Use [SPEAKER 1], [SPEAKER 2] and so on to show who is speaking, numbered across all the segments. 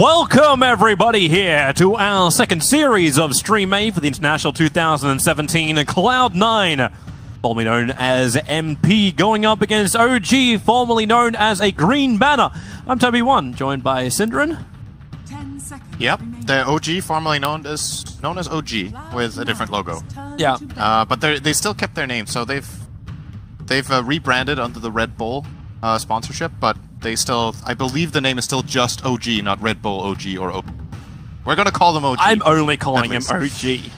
[SPEAKER 1] Welcome everybody here to our second series of Stream A for the International 2017 Cloud9, formerly known as MP, going up against OG, formerly known as a Green Banner. I'm Toby1, joined by Synderen.
[SPEAKER 2] 10 seconds.
[SPEAKER 3] Yep, the OG, formerly known as OG, with a different logo.
[SPEAKER 1] Yeah.
[SPEAKER 3] But they still kept their name, so they've rebranded under the Red Bull sponsorship, but they still, I believe the name is still just OG, not Red Bull OG or OG. We're gonna call them OG.
[SPEAKER 1] I'm only calling him OG.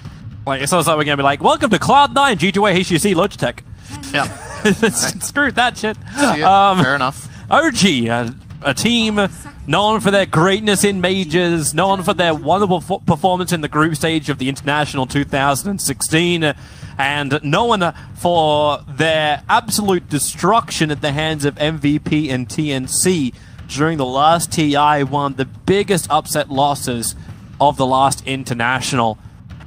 [SPEAKER 1] Like, it's also we're gonna be like, welcome to Cloud9, G2A HUC Logitech.
[SPEAKER 3] Yeah.
[SPEAKER 1] Screw that shit.
[SPEAKER 3] Fair enough.
[SPEAKER 1] OG, a team known for their greatness in majors, known for their wonderful performance in the group stage of the International 2016, and known for their absolute destruction at the hands of MVP and TNC during the last TI, one of the biggest upset losses of the last International.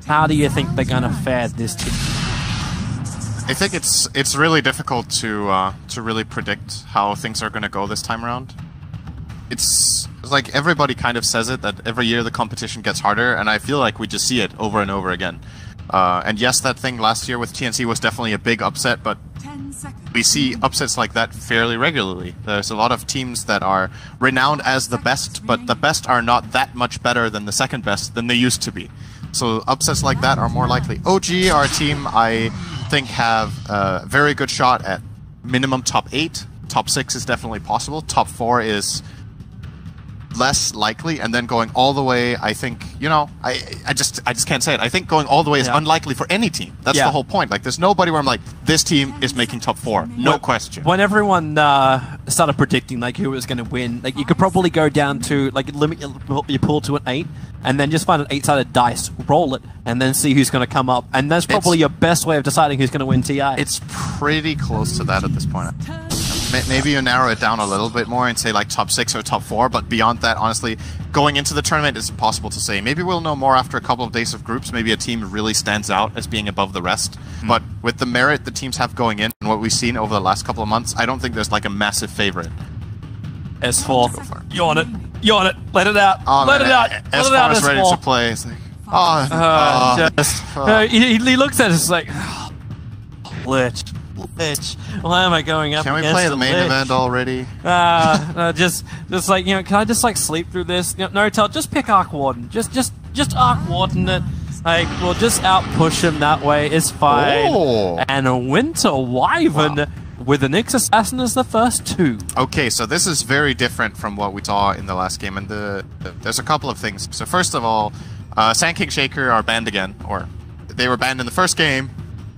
[SPEAKER 1] How do you think they're going to fare this team?
[SPEAKER 3] I think it's really difficult to really predict how things are going to go this time around. It's like everybody kind of says it, that every year the competition gets harder, and I feel like we just see it over and over again. And yes, that thing last year with TNC was definitely a big upset, but we see upsets like that fairly regularly. There's a lot of teams that are renowned as the best, but the best are not that much better than the second best than they used to be. So upsets like that are more likely. OG, our team, I think have a very good shot at minimum top 8. Top 6 is definitely possible. Top 4 is less likely, and then going all the way, I think, you know, I just can't say it. I think going all the way is unlikely for any team. That's the whole point. Like, there's nobody where I'm like, this team is making top 4. No question.
[SPEAKER 1] When everyone started predicting like who was going to win, like you could probably go down to like limit your pool to an 8, and then just find an 8-sided dice, roll it, and then see who's going to come up. And that's probably your best way of deciding who's going to win TI.
[SPEAKER 3] It's pretty close to that at this point. Maybe you narrow it down a little bit more and say like top 6 or top 4, but beyond that, honestly, going into the tournament, it's impossible to say. Maybe we'll know more after a couple of days of groups. Maybe a team really stands out as being above the rest. But with the merit the teams have going in and what we've seen over the last couple of months, I don't think there's like a massive favorite.
[SPEAKER 1] S4, you on it. You on it. Let it out.
[SPEAKER 3] Oh,
[SPEAKER 1] Let it out.
[SPEAKER 3] S4
[SPEAKER 1] Let it out,
[SPEAKER 3] is
[SPEAKER 1] S4.
[SPEAKER 3] ready to play. It's like,
[SPEAKER 1] he looks at us like, Lich. Why am I going up?
[SPEAKER 3] Can we
[SPEAKER 1] against
[SPEAKER 3] play the main
[SPEAKER 1] Lich?
[SPEAKER 3] event already?
[SPEAKER 1] Just like, you know, can I just like sleep through this? You know, no, just pick Arc Warden. Just Arc Warden it. Like, we'll just out push him that way. It's fine.
[SPEAKER 3] Oh.
[SPEAKER 1] And a Winter Wyvern with an Nyx Assassin as the first 2.
[SPEAKER 3] Okay, so this is very different from what we saw in the last game, and there's a couple of things. So first of all, Sand King Shaker are banned again, or they were banned in the first game,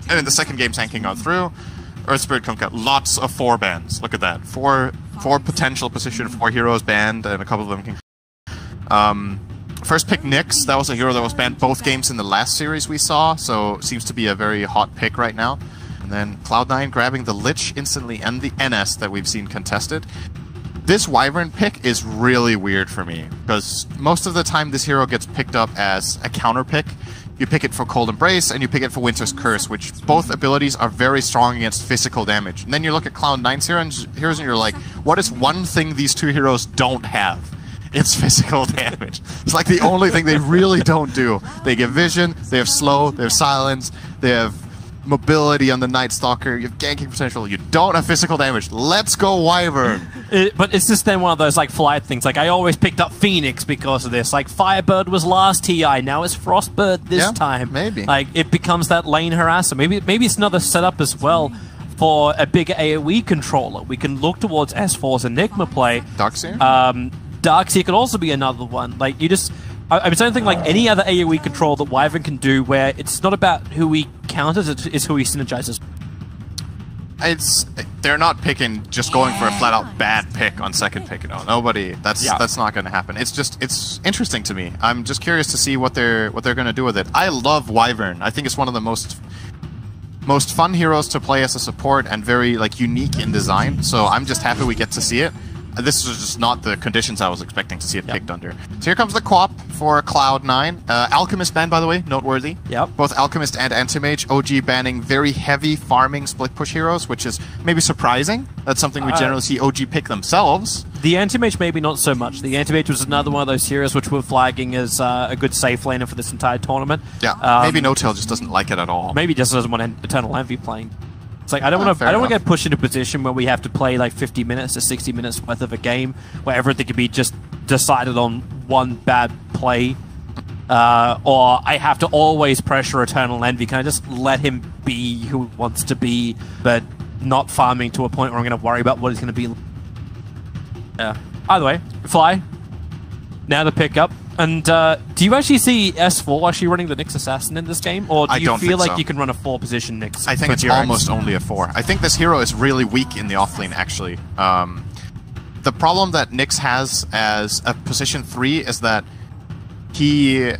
[SPEAKER 3] and in the second game Sand King got through. Earth Spirit got lots of 4 bans. Look at that. Four potential position 4 heroes banned, and a couple of them can... First pick Nyx, that was a hero that was banned both games in the last series we saw, so seems to be a very hot pick right now. And then Cloud9 grabbing the Lich instantly and the NS that we've seen contested. This Wyvern pick is really weird for me, because most of the time this hero gets picked up as a counter pick. You pick it for Cold Embrace, and you pick it for Winter's Curse, which both abilities are very strong against physical damage. And then you look at Cloud9's heroes, and you're like, what is one thing these 2 heroes don't have? It's physical damage. It's like the only thing they really don't do. They give vision, they have slow, they have silence, they have mobility on the Night Stalker, you have ganking potential, you don't have physical damage. Let's go Wyvern!
[SPEAKER 1] But it's just then one of those like flight things. Like, I always picked up Phoenix because of this. Like, Firebird was last TI, now it's Frostbird this time.
[SPEAKER 3] Maybe.
[SPEAKER 1] Like, it becomes that lane harasser. Maybe it's another setup as well for a bigger AoE controller. We can look towards S4's Enigma play.
[SPEAKER 3] Darkseer?
[SPEAKER 1] Darkseer could also be another one. Like, you just... I don't think like any other AoE control that Wyvern can do where it's not about who he counters, it's who he synergizes.
[SPEAKER 3] They're not picking, just going for a flat-out bad pick on second pick, you know. Nobody, that's not going to happen. It's interesting to me. I'm just curious to see what they're going to do with it. I love Wyvern. I think it's one of the most fun heroes to play as a support and very like unique in design. So I'm just happy we get to see it. this was just not the conditions I was expecting to see it picked under. So here comes the Quap for Cloud9. Alchemist banned, by the way, noteworthy.
[SPEAKER 1] Yep.
[SPEAKER 3] Both Alchemist and Anti-Mage. OG banning very heavy farming split push heroes, which is maybe surprising. That's something we generally see OG pick themselves.
[SPEAKER 1] The Anti-Mage maybe not so much. The Anti-Mage was another one of those heroes which we're flagging as a good safe laner for this entire tournament.
[SPEAKER 3] Yeah, maybe No-Tail just doesn't like it at all.
[SPEAKER 1] Maybe just doesn't want Eternal Envy playing. It's like I don't want to get pushed into a position where we have to play like 50 minutes to 60 minutes worth of a game where everything can be just decided on one bad play, or I have to always pressure Eternal Envy. Can I just let him be who he wants to be, but not farming to a point where I'm going to worry about what he's going to be? Yeah. Either way, Fly. Now to pick up. And do you actually see S4 actually running the Nyx Assassin in this game? Or do you feel like you can run a 4-position Nyx?
[SPEAKER 3] I think it's almost only a 4. I think this hero is really weak in the offlane, actually. The problem that Nyx has as a position 3 is that he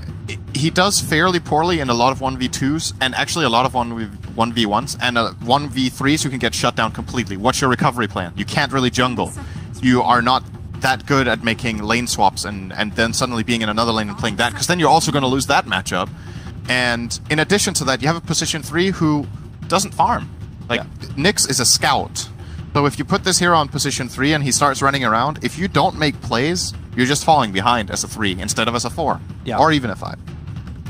[SPEAKER 3] does fairly poorly in a lot of 1v2s, and actually a lot of 1v1s, and 1v3s you can get shut down completely. What's your recovery plan? You can't really jungle. You are not that good at making lane swaps and then suddenly being in another lane and playing that, because then you're also going to lose that matchup. And in addition to that, you have a position 3 who doesn't farm. Like, Nyx is a scout. So if you put this hero on position 3 and he starts running around, if you don't make plays, you're just falling behind as a 3 instead of as a 4. Or even a 5.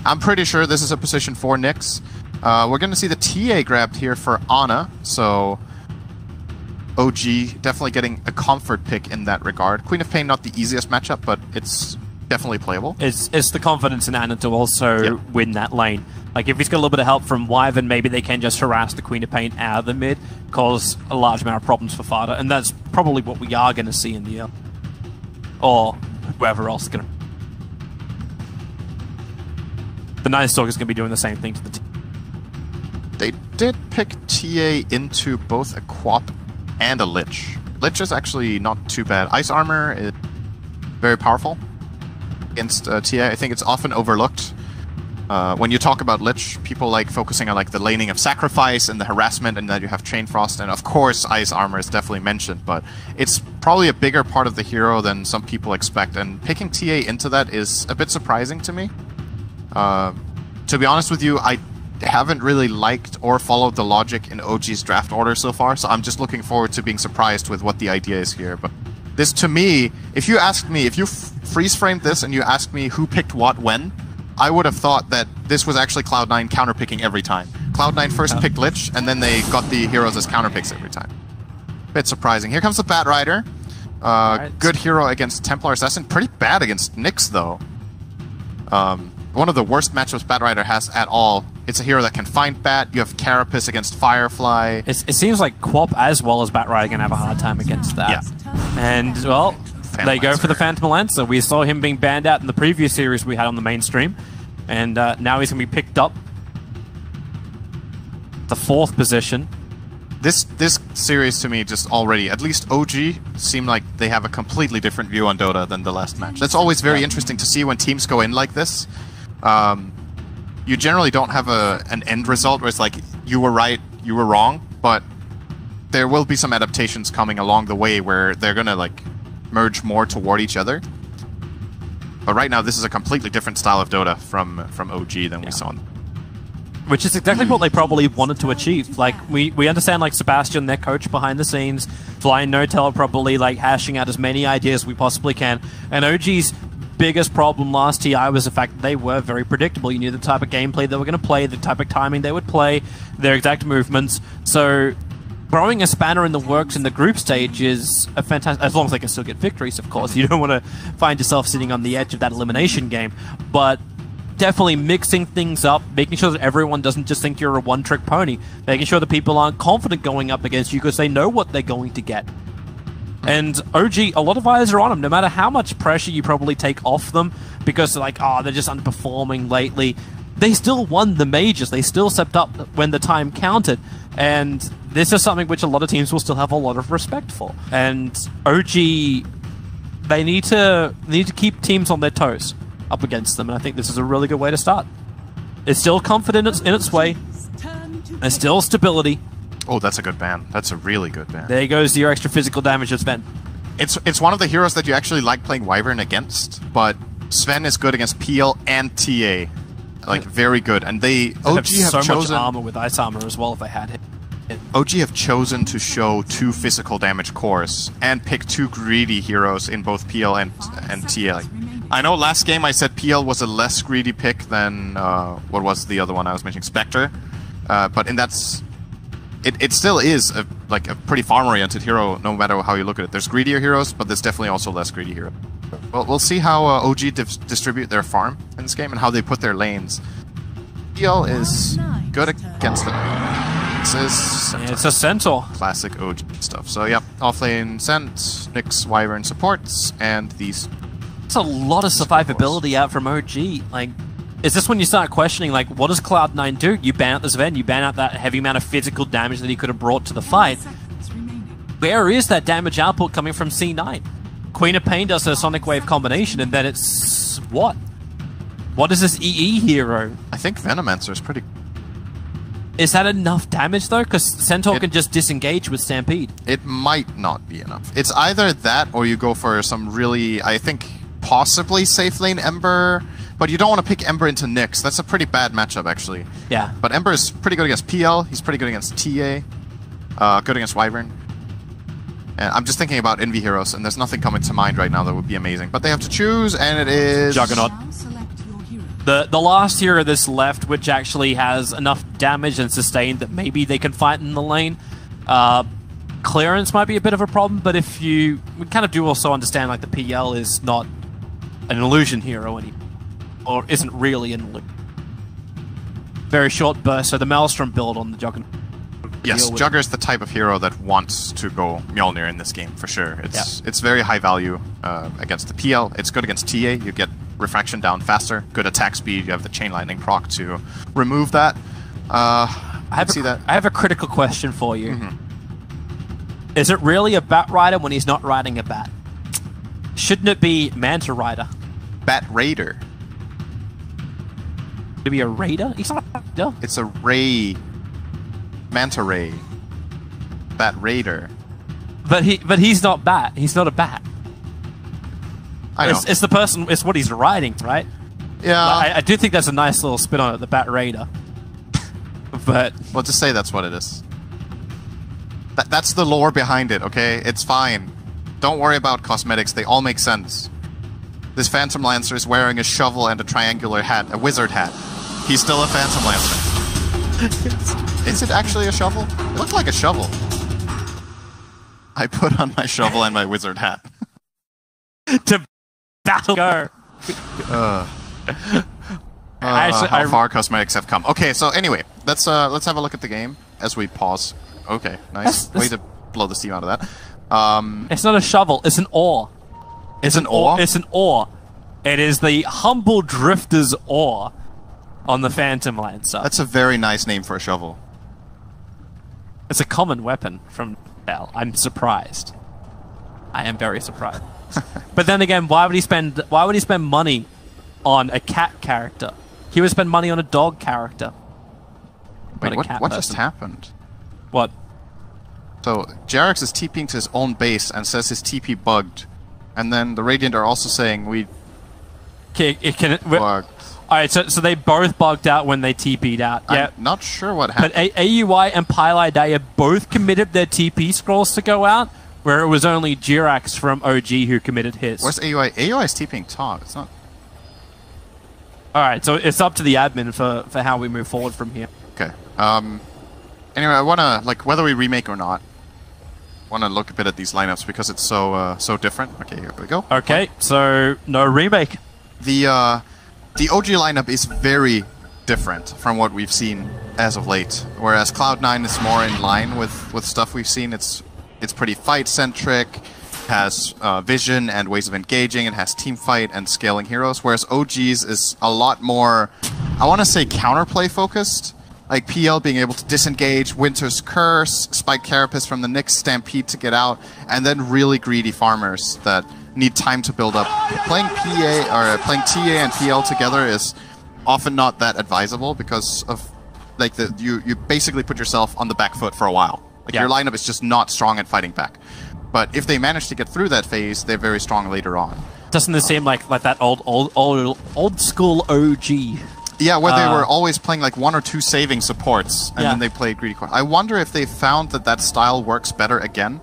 [SPEAKER 3] I'm pretty sure this is a position 4 Nyx. We're going to see the TA grabbed here for Ana, so OG definitely getting a comfort pick in that regard. Queen of Pain, not the easiest matchup, but it's definitely playable.
[SPEAKER 1] It's the confidence in Ana to also win that lane. Like, if he's got a little bit of help from Wyvern, maybe they can just harass the Queen of Pain out of the mid, cause a large amount of problems for Fada, and that's probably what we are going to see in the or whoever else is going to. The Night Stalker is going to be doing the same thing to the team.
[SPEAKER 3] They did pick TA into both a Quap and a Lich. Lich is actually not too bad. Ice Armor is very powerful against TA. I think it's often overlooked. When you talk about Lich, people like focusing on like the laning of Sacrifice and the harassment, and that you have Chain Frost, and of course Ice Armor is definitely mentioned, but it's probably a bigger part of the hero than some people expect, and picking TA into that is a bit surprising to me. To be honest with you, I haven't really liked or followed the logic in OG's draft order so far, so I'm just looking forward to being surprised with what the idea is here. But this, to me, if you asked me, if you freeze-framed this and you asked me who picked what when, I would have thought that this was actually Cloud9 counterpicking every time. Cloud9 first picked Lich, and then they got the heroes as counterpicks every time. Bit surprising. Here comes the Bat Rider. Good hero against Templar Assassin. Pretty bad against Nyx, though. One of the worst matchups Bat Rider has at all. It's a hero that can find Bat. You have Carapace against Firefly.
[SPEAKER 1] It seems like Quap as well as Bat Rider are going to have a hard time against that. Yeah. And, well, they go for the Phantom Lancer. We saw him being banned out in the previous series we had on the mainstream. And now he's going to be picked up. The 4th position.
[SPEAKER 3] This series to me just already, at least OG, seem like they have a completely different view on Dota than the last match. That's always very interesting to see when teams go in like this. You generally don't have an end result where it's like, you were right, you were wrong, but there will be some adaptations coming along the way where they're gonna like merge more toward each other. But right now, this is a completely different style of Dota from OG than we saw.
[SPEAKER 1] Which is exactly what they probably wanted to achieve. Like, we understand, like, Sebastian, their coach behind the scenes, Fly and No-Tail are probably, like, hashing out as many ideas as we possibly can. And OG's biggest problem last TI was the fact that they were very predictable. You knew the type of gameplay they were going to play, the type of timing they would play, their exact movements. So throwing a spanner in the works in the group stage is a fantastic... As long as they can still get victories, of course. You don't want to find yourself sitting on the edge of that elimination game. But definitely mixing things up, making sure that everyone doesn't just think you're a one-trick pony, making sure that people aren't confident going up against you because they know what they're going to get. And OG, a lot of eyes are on them, no matter how much pressure you probably take off them, because they're like, oh, they're just underperforming lately. They still won the majors. They still stepped up when the time counted. And this is something which a lot of teams will still have a lot of respect for. And OG, they need to keep teams on their toes up against them, and I think this is a really good way to start. It's still confident in its way. There's still stability.
[SPEAKER 3] Oh, that's a good ban. That's a really good ban.
[SPEAKER 1] There goes your extra physical damage that's been.
[SPEAKER 3] It's one of the heroes that you actually like playing Wyvern against, but Sven is good against PL and TA. Like, very good. And they OG have
[SPEAKER 1] so
[SPEAKER 3] chosen
[SPEAKER 1] much armor with ice armor as well if they had him.
[SPEAKER 3] OG have chosen to show 2 physical damage cores and pick 2 greedy heroes in both PL and TA. Like, I know last game I said PL was a less greedy pick than what was the other one I was mentioning, Spectre, but it still is a pretty farm-oriented hero no matter how you look at it. There's greedier heroes, but there's definitely also less greedy heroes. Well, we'll see how OG distribute their farm in this game and how they put their lanes. PL is good against the
[SPEAKER 1] it's a Centaur.
[SPEAKER 3] Classic OG stuff. So yep, offlane Cent, Nyx Wyvern supports, and these.
[SPEAKER 1] It's a lot of survivability out from OG. Like, is this when you start questioning, like, what does Cloud9 do? You ban out this event, you ban out that heavy amount of physical damage that he could have brought to the fight. Where is that damage output coming from C9? Queen of Pain does her Sonic Wave combination, and then it's what? What is this EE hero?
[SPEAKER 3] I think Venomancer is pretty.
[SPEAKER 1] Is that enough damage, though? Because Centaur can just disengage with Stampede.
[SPEAKER 3] It might not be enough. It's either that, or you go for some really, I think, possibly safe lane Ember, but you don't want to pick Ember into Nyx. That's a pretty bad matchup, actually.
[SPEAKER 1] Yeah.
[SPEAKER 3] But Ember is pretty good against PL. He's pretty good against TA. Good against Wyvern. And I'm just thinking about Envy heroes, and there's nothing coming to mind right now that would be amazing. But they have to choose, and it is...
[SPEAKER 1] Juggernaut. The last hero that's left, which actually has enough damage and sustain that maybe they can fight in the lane. Clearance might be a bit of a problem, but if you... We kind of do also understand, like, the PL is not an illusion hero anymore. Or isn't really an illusion. Very short burst, so the Maelstrom build on the Juggernaut.
[SPEAKER 3] Yes, Jugger is the type of hero that wants to go Mjolnir in this game, for sure. It's very high value against the PL. It's good against TA. You get refraction down faster. Good attack speed. You have the Chain Lightning proc to remove that. I
[SPEAKER 1] have a critical question for you.
[SPEAKER 3] Mm-hmm.
[SPEAKER 1] Is it really a Bat Rider when he's not riding a bat? Shouldn't it be Manta Rider?
[SPEAKER 3] Bat Raider.
[SPEAKER 1] Would it be a Raider? He's not a Raider.
[SPEAKER 3] It's a Ray... Manta Ray. Bat Raider.
[SPEAKER 1] But he's not Bat. He's not a bat.
[SPEAKER 3] I know.
[SPEAKER 1] It's the person. It's what he's riding, right?
[SPEAKER 3] Yeah.
[SPEAKER 1] I do think that's a nice little spin on it, the Bat Raider. But
[SPEAKER 3] well, just say that's what it is. That's the lore behind it. Okay, it's fine. Don't worry about cosmetics. They all make sense. This Phantom Lancer is wearing a shovel and a triangular hat, a wizard hat. He's still a Phantom Lancer. Is it actually a shovel? It looked like a shovel. I put on my shovel and my wizard hat.
[SPEAKER 1] To battle go.
[SPEAKER 3] How far cosmetics have come. Okay, so anyway, let's have a look at the game as we pause. Okay, nice. Way to blow the steam out of that.
[SPEAKER 1] It's not a shovel, it's an oar.
[SPEAKER 3] It's an oar?
[SPEAKER 1] It's an oar. It is the Humble Drifter's oar on the Phantom Lancer.
[SPEAKER 3] That's a very nice name for a shovel.
[SPEAKER 1] It's a common weapon from Bell. I'm surprised. I am very surprised. But then again, why would he spend money on a cat character? He would spend money on a dog character.
[SPEAKER 3] Wait, what just happened?
[SPEAKER 1] What?
[SPEAKER 3] So Jarex is TPing to his own base and says his TP bugged, and then the Radiant are also saying bugged.
[SPEAKER 1] Alright, so they both bugged out when they TP'd out. Yeah.
[SPEAKER 3] I'm not sure what happened.
[SPEAKER 1] But AUI and Pylidea both committed their TP scrolls to go out, where it was only Jirax from OG who committed his.
[SPEAKER 3] Where's AUI? AUI is TPing top. It's not...
[SPEAKER 1] Alright, so it's up to the admin for how we move forward from here.
[SPEAKER 3] Okay. Anyway, I wanna, like, whether we remake or not, wanna look a bit at these lineups because it's so different. Okay, here we go.
[SPEAKER 1] Okay, so no remake.
[SPEAKER 3] The OG lineup is very different from what we've seen as of late. Whereas Cloud9 is more in line with stuff we've seen. It's pretty fight-centric, has vision and ways of engaging, it has team fight and scaling heroes. Whereas OG's is a lot more, I want to say, counterplay focused. Like PL being able to disengage, Winter's Curse, Spike Carapace from the Nyx, Stampede to get out, and then really greedy farmers that need time to build up. Playing playing TA and PL together is often not that advisable because of like you basically put yourself on the back foot for a while. Like your lineup is just not strong at fighting back. But if they manage to get through that phase, they're very strong later on.
[SPEAKER 1] Doesn't this seem like that old school OG?
[SPEAKER 3] Yeah, where they were always playing like 1 or 2 saving supports, and then they played greedy core. I wonder if they found that style works better again.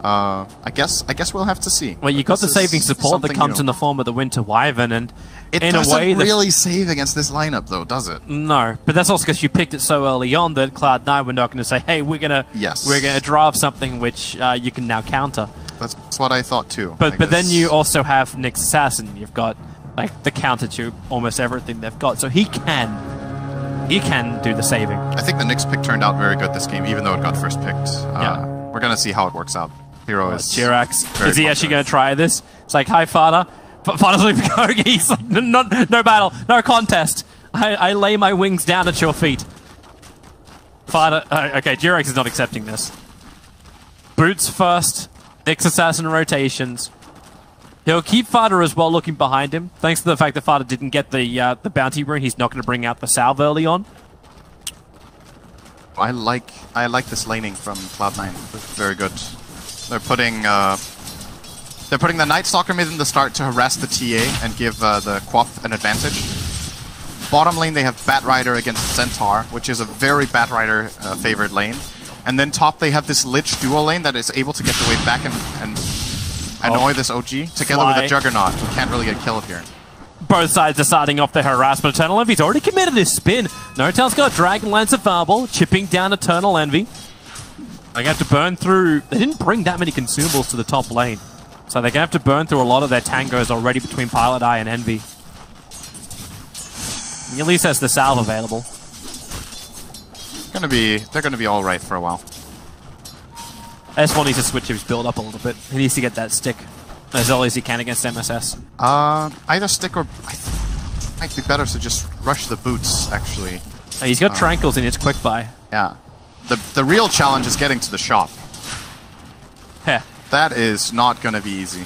[SPEAKER 3] I guess we'll have to see.
[SPEAKER 1] Well, you got the saving support that comes in the form of the Winter Wyvern, and
[SPEAKER 3] it
[SPEAKER 1] in
[SPEAKER 3] doesn't
[SPEAKER 1] a way
[SPEAKER 3] really save against this lineup, though, does it?
[SPEAKER 1] No, but that's also because you picked it so early on that Cloud9 were not going to say, "Hey, we're gonna draft something which you can now counter."
[SPEAKER 3] That's what I thought too.
[SPEAKER 1] But then you also have Nyx Assassin. You've got like the counter to almost everything they've got, so he can do the saving.
[SPEAKER 3] I think the Nyx pick turned out very good this game, even though it got first picked. We're gonna see how it works out. Hero is
[SPEAKER 1] Jirax. Is he actually going to try this? It's like, hi, Father. Father's leaving going. He's like, no battle, no contest. I lay my wings down at your feet. Father. Okay, Jirax is not accepting this. Boots first. Nyx Assassin rotations. He'll keep Father as well looking behind him. Thanks to the fact that Father didn't get the bounty rune, he's not going to bring out the salve early on.
[SPEAKER 3] I like this laning from Cloud9. It's very good. They're putting the Night Stalker mid in the start to harass the TA and give the Quaff an advantage. Bottom lane they have Batrider against Centaur, which is a very Batrider favored lane. And then top they have this Lich dual lane that is able to get the way back and annoy this OG together with a Juggernaut, who can't really get killed here.
[SPEAKER 1] Both sides are starting off their harassment. Eternal Envy's already committed his spin. No-Tail's got Dragon Lance of Fireball, chipping down Eternal Envy. They're going to have to burn through... They didn't bring that many consumables to the top lane. So they're going to have to burn through a lot of their tangos already between Pilot Eye and Envy. He at least has the salve available.
[SPEAKER 3] They're going to be all right for a while.
[SPEAKER 1] S1 needs to switch his build up a little bit. He needs to get that stick as early as he can against MSS.
[SPEAKER 3] Either stick or... might be better to just rush the boots, actually.
[SPEAKER 1] He's got Tranquils in his quick buy.
[SPEAKER 3] Yeah. The real challenge is getting to the shop.
[SPEAKER 1] Heh.
[SPEAKER 3] That is not going to be easy.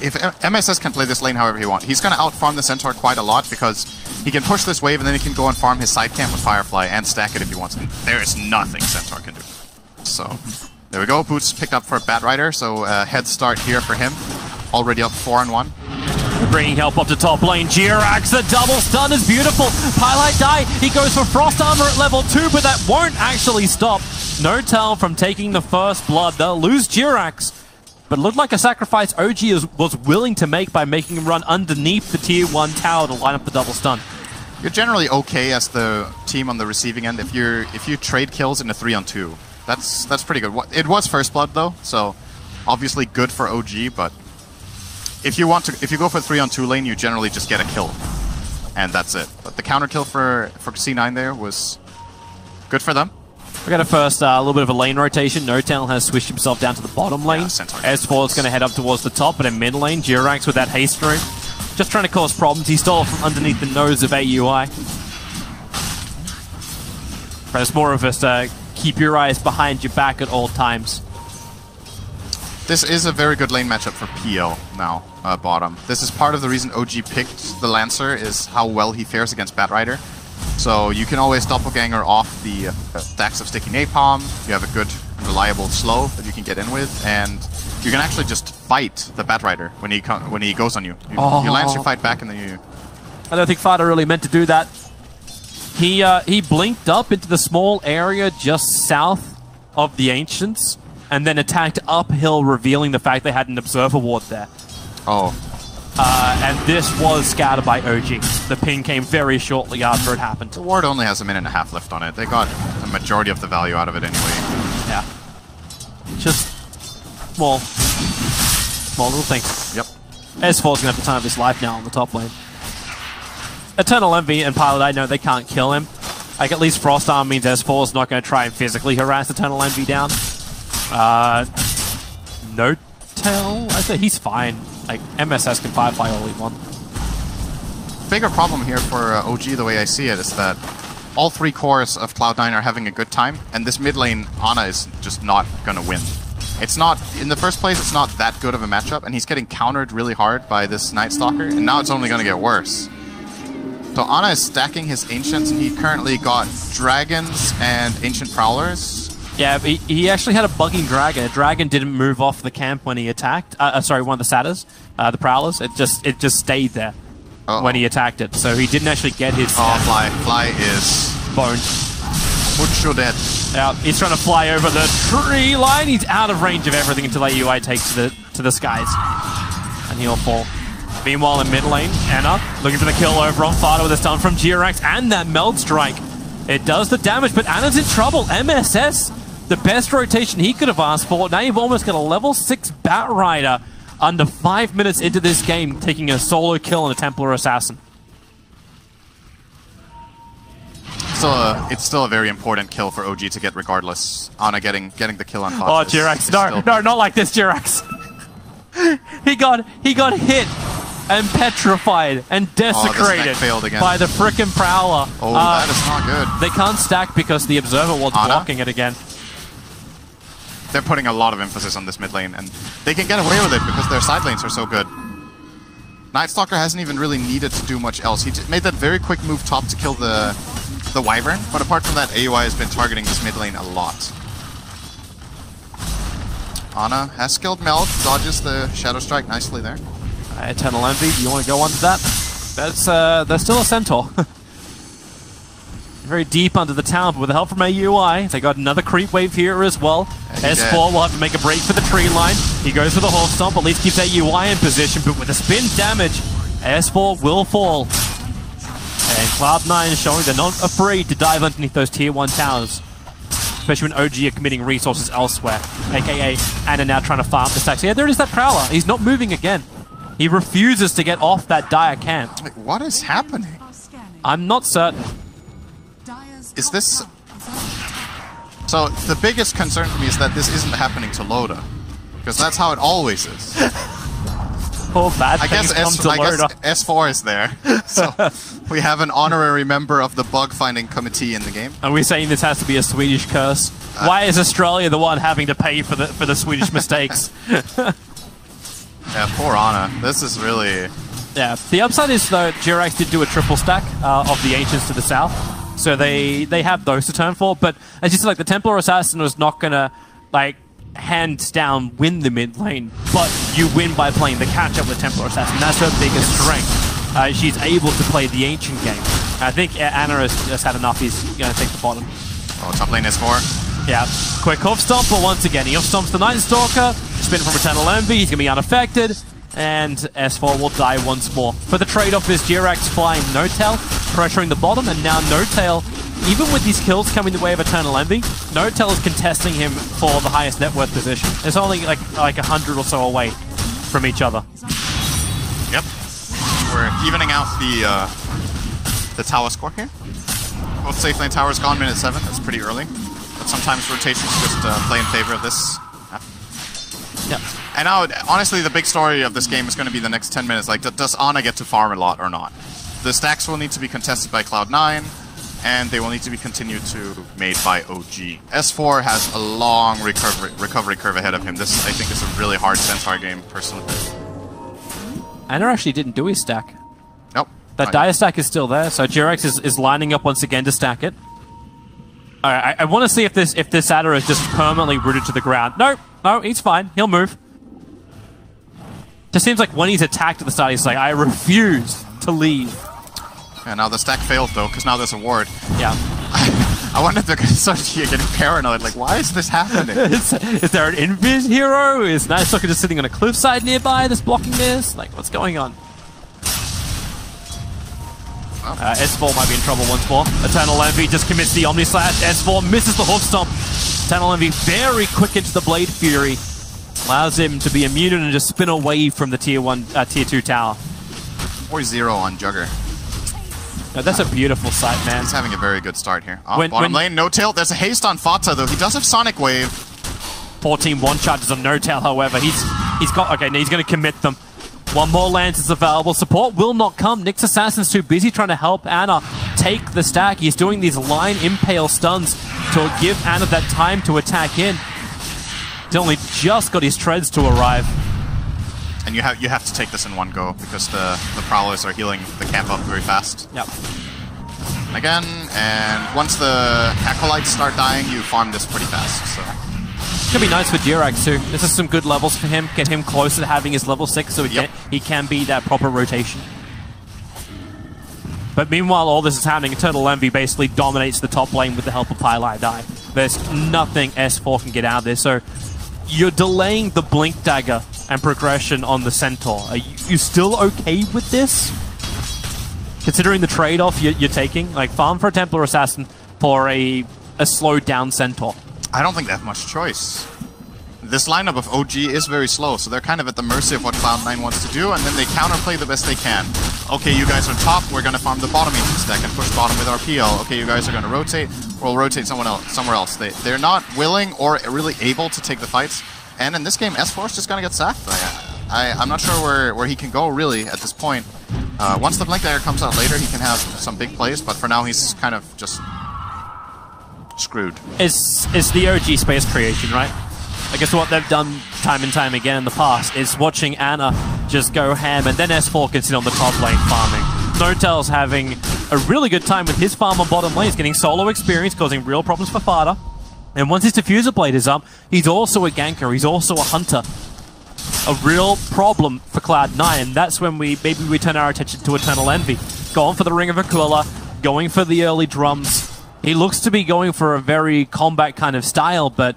[SPEAKER 3] If MSS can play this lane however he wants, he's going to outfarm the Centaur quite a lot because he can push this wave and then he can go and farm his side camp with Firefly and stack it if he wants. And there is nothing Centaur can do. So, there we go. Boots picked up for Batrider, so head start here for him. Already up 4-1.
[SPEAKER 1] Bringing help up to top lane. Jirax, the double stun is beautiful. Pilot die. He goes for Frost Armor at level 2, but that won't actually stop No-Tail from taking the first blood. They'll lose Jirax, but it looked like a sacrifice OG was willing to make by making him run underneath the tier 1 tower to line up the double stun.
[SPEAKER 3] You're generally okay as the team on the receiving end if you trade kills in a 3-on-2. That's pretty good. It was first blood though, so obviously good for OG, but if you go for a 3-on-2 lane, you generally just get a kill. And that's it. But the counter kill for C9 there was good for them.
[SPEAKER 1] We got a first little bit of a lane rotation. No-Tail has switched himself down to the bottom lane. S4 is going to head up towards the top, but in mid lane, Jirax with that haste rune. Just trying to cause problems. He stole from underneath the nose of AUI. But it's more of a keep your eyes behind your back at all times.
[SPEAKER 3] This is a very good lane matchup for PL now, bottom. This is part of the reason OG picked the Lancer, is how well he fares against Batrider. So you can always doppelganger off the stacks of sticky napalm, you have a good, reliable slow that you can get in with, and you can actually just fight the Batrider when he goes on you. You Lancer fight back and then you...
[SPEAKER 1] I don't think Fada really meant to do that. He blinked up into the small area just south of the Ancients, and then attacked uphill, revealing the fact they had an Observer Ward there.
[SPEAKER 3] Oh.
[SPEAKER 1] And this was scouted by OG. The ping came very shortly after it happened.
[SPEAKER 3] The ward only has a minute and a half left on it. They got a majority of the value out of it anyway.
[SPEAKER 1] Yeah. Just small little things.
[SPEAKER 3] Yep.
[SPEAKER 1] S4's going to have the time of his life now on the top lane. Eternal Envy and Pilot, I know they can't kill him. Like, at least Frost Arm means S4 is not going to try and physically harass Eternal Envy down. No-Tail? I say he's fine. Like, MSS can Firefly all he wants.
[SPEAKER 3] Bigger problem here for OG, the way I see it, is that all 3 cores of Cloud9 are having a good time, and this mid lane, Ana is just not gonna win. It's not, in the first place, it's not that good of a matchup, and he's getting countered really hard by this Night Stalker, and now it's only gonna get worse. So Ana is stacking his Ancients, and he currently got Dragons and Ancient Prowlers.
[SPEAKER 1] Yeah, he actually had a bugging dragon. A dragon didn't move off the camp when he attacked. Sorry, one of the satyrs, the prowlers. It just stayed there when he attacked it. So he didn't actually get his.
[SPEAKER 3] Oh, fly is
[SPEAKER 1] boned.
[SPEAKER 3] Mucho dead.
[SPEAKER 1] Yeah, he's trying to fly over the tree line. He's out of range of everything until that UI takes to the skies, and he'll fall. Meanwhile, in mid lane, Anna looking for the kill over on Fada with a stun from Jirax and that Meld Strike. It does the damage, but Anna's in trouble. MSS, the best rotation he could have asked for. Now you've almost got a level 6 Bat Rider under 5 minutes into this game, taking a solo kill on a Templar Assassin.
[SPEAKER 3] So it's still a very important kill for OG to get regardless. Anna getting the kill on Fada.
[SPEAKER 1] Oh, Jirax, no, not like this, Jirax. he got hit and petrified and desecrated by the frickin' Prowler.
[SPEAKER 3] Oh, that is not good.
[SPEAKER 1] They can't stack because the Observer was blocking it again.
[SPEAKER 3] They're putting a lot of emphasis on this mid lane, and they can get away with it because their side lanes are so good. Nightstalker hasn't even really needed to do much else. He made that very quick move top to kill the Wyvern, but apart from that, AUI has been targeting this mid lane a lot. Ana has skilled Meld, dodges the Shadow Strike nicely there.
[SPEAKER 1] Eternal Envy, do you want to go under that? There's still a Centaur. Very deep under the town, but with the help from AUI, they got another creep wave here as well. S4 will have to make a break for the tree line. He goes for the Horse Stomp, at least keeps AUI in position, but with the spin damage, S4 will fall. And Cloud9 is showing they're not afraid to dive underneath those tier 1 towers. Especially when OG are committing resources elsewhere, aka Anna now trying to farm the stacks. Yeah, there is that Prowler. He's not moving again. He refuses to get off that dire camp.
[SPEAKER 3] Wait, what is happening?
[SPEAKER 1] I'm not certain.
[SPEAKER 3] Is this... So, the biggest concern for me is that this isn't happening to Loda. Because that's how it always is.
[SPEAKER 1] Oh, bad things come to Loda.
[SPEAKER 3] S4 is there. So, we have an honorary member of the bug-finding committee in the game.
[SPEAKER 1] Are we saying this has to be a Swedish curse? Why is Australia the one having to pay for the Swedish mistakes?
[SPEAKER 3] Yeah, poor Ana. This is really...
[SPEAKER 1] Yeah, the upside is, though, Jirax did do a triple stack of the Ancients to the south. So they have those to turn for. But as you said, like, the Templar Assassin was not going to, like, hands down win the mid lane. But you win by playing the catch-up with Templar Assassin. That's her biggest strength. She's able to play the Ancient game. I think Anna has had enough. He's going to take the bottom.
[SPEAKER 3] Oh, top lane S4.
[SPEAKER 1] Yeah, quick off stomp, but once again, he off stomps the Night Stalker, spin from Eternal Envy, he's going to be unaffected, and S4 will die once more. For the trade-off is Jirax flying No-Tail, pressuring the bottom, and now No-Tail, even with these kills coming the way of Eternal Envy, No-Tail is contesting him for the highest net worth position. It's only like 100 or so away from each other.
[SPEAKER 3] Yep. We're evening out the tower score here. Both safe lane towers gone, minute 7, that's pretty early. But sometimes rotations just play in favor of this.
[SPEAKER 1] Yeah.
[SPEAKER 3] And now, honestly, the big story of this game is going to be the next 10 minutes. Like, does Ana get to farm a lot or not? The stacks will need to be contested by Cloud9, and they will need to be continued to made by OG. S4 has a long recovery curve ahead of him. This, I think, is a really hard Centaur game, personally.
[SPEAKER 1] Ana actually didn't do his stack.
[SPEAKER 3] Nope.
[SPEAKER 1] That dire stack is still there, so Jirax is lining up once again to stack it. Alright, I want to see if this adder is just permanently rooted to the ground. No, he's fine. He'll move. Just seems like when he's attacked at the start, he's like, I refuse to leave.
[SPEAKER 3] Yeah, now the stack failed, though, because now there's a ward.
[SPEAKER 1] Yeah.
[SPEAKER 3] I wonder if they're going to start getting paranoid. Like, why is this happening?
[SPEAKER 1] Is there an invis hero? Is Nightstalker just sitting on a cliffside nearby that's blocking this? Like, what's going on? S4 might be in trouble once more. Eternal Envy just commits the Omni Slash. S4 misses the Hoof Stomp. Eternal Envy very quick into the Blade Fury. Allows him to be immune and just spin away from the tier 2 tower.
[SPEAKER 3] 4-0 on Jugger.
[SPEAKER 1] No, that's a beautiful sight, man.
[SPEAKER 3] He's having a very good start here. Bottom lane, No-Tail. There's a haste on Fata, though. He does have Sonic Wave.
[SPEAKER 1] 14 one-charges on No-Tail, however. He's got... Okay, he's going to commit them. One more Lance is available. Support will not come. Nyx Assassin's too busy trying to help Ana take the stack. He's doing these line impale stuns to give Ana that time to attack in. He's only just got his treads to arrive.
[SPEAKER 3] And you have to take this in one go because the Prowlers are healing the camp up very fast.
[SPEAKER 1] Yep.
[SPEAKER 3] again, and once the Acolytes start dying, you farm this pretty fast, so...
[SPEAKER 1] It's gonna be nice for Jirax too. This is some good levels for him. Get him closer to having his level 6 so he can be that proper rotation. But meanwhile, all this is happening. Eternal Envy basically dominates the top lane with the help of Pylai Die. There's nothing S4 can get out of this, so you're delaying the Blink Dagger and progression on the Centaur. Are you still okay with this? Considering the trade-off you're taking? Like, farm for a Templar Assassin for a slowed down Centaur.
[SPEAKER 3] I don't think they have much choice. This lineup of OG is very slow, so they're kind of at the mercy of what Cloud9 wants to do, and then they counterplay the best they can. Okay, you guys are top, we're going to farm the bottom ancient stack and push bottom with RPL. Okay, you guys are going to rotate, we'll rotate somewhere else. They're not willing or really able to take the fights, and in this game, S4 is just going to get sacked. I'm not sure where he can go, really, at this point. Once the Blink Dagger comes out later, he can have some big plays, but for now, he's kind of just screwed.
[SPEAKER 1] It's the OG space creation, right? I guess what they've done time and time again in the past is watching Ana just go ham, and then S4 can sit on the top lane farming. Notel's having a really good time with his farm on bottom lane. He's getting solo experience, causing real problems for Fada. And once his Diffuser Blade is up, he's also a ganker, he's also a hunter. A real problem for Cloud9, and that's when maybe we turn our attention to Eternal Envy. Going for the Ring of Aquila, going for the early drums. He looks to be going for a very combat kind of style, but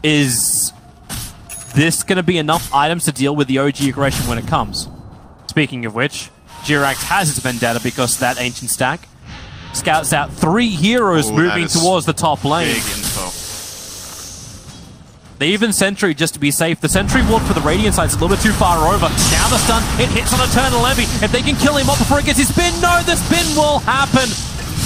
[SPEAKER 1] is this going to be enough items to deal with the OG aggression when it comes? Speaking of which, Jirax has his Vendetta because of that ancient stack. Scouts out 3 heroes moving towards the top lane.
[SPEAKER 3] Big info.
[SPEAKER 1] They even Sentry just to be safe. The Sentry ward for the Radiant side is a little bit too far over. Now the stun, it hits on Eternal Envy. If they can kill him off before it gets his spin, no, the spin will happen.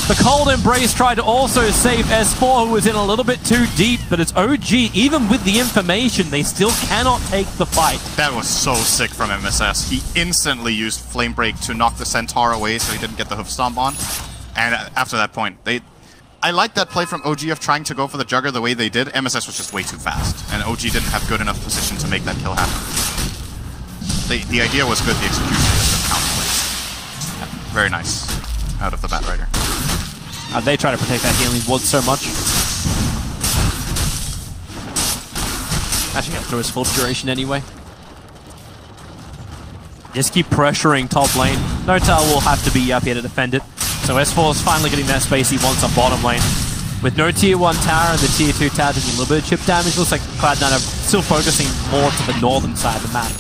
[SPEAKER 1] The Cold Embrace tried to also save S4, who was in a little bit too deep, but it's OG. Even with the information, they still cannot take the fight.
[SPEAKER 3] That was so sick from MSS. He instantly used Flame Break to knock the Centaur away so he didn't get the Hoof Stomp on. And after that point, I like that play from OG of trying to go for the Jugger the way they did. MSS was just way too fast, and OG didn't have good enough position to make that kill happen. The idea was good, the execution was just counterplay. Yeah, very nice out of the Batrider.
[SPEAKER 1] They try to protect that healing ward so much. Actually, through his full duration anyway. Just keep pressuring top lane. Notel will have to be up here to defend it. So S4 is finally getting that space he wants on bottom lane. With no tier 1 tower and the tier 2 tower taking a little bit of chip damage, looks like Cloud9 are still focusing more to the northern side of the map.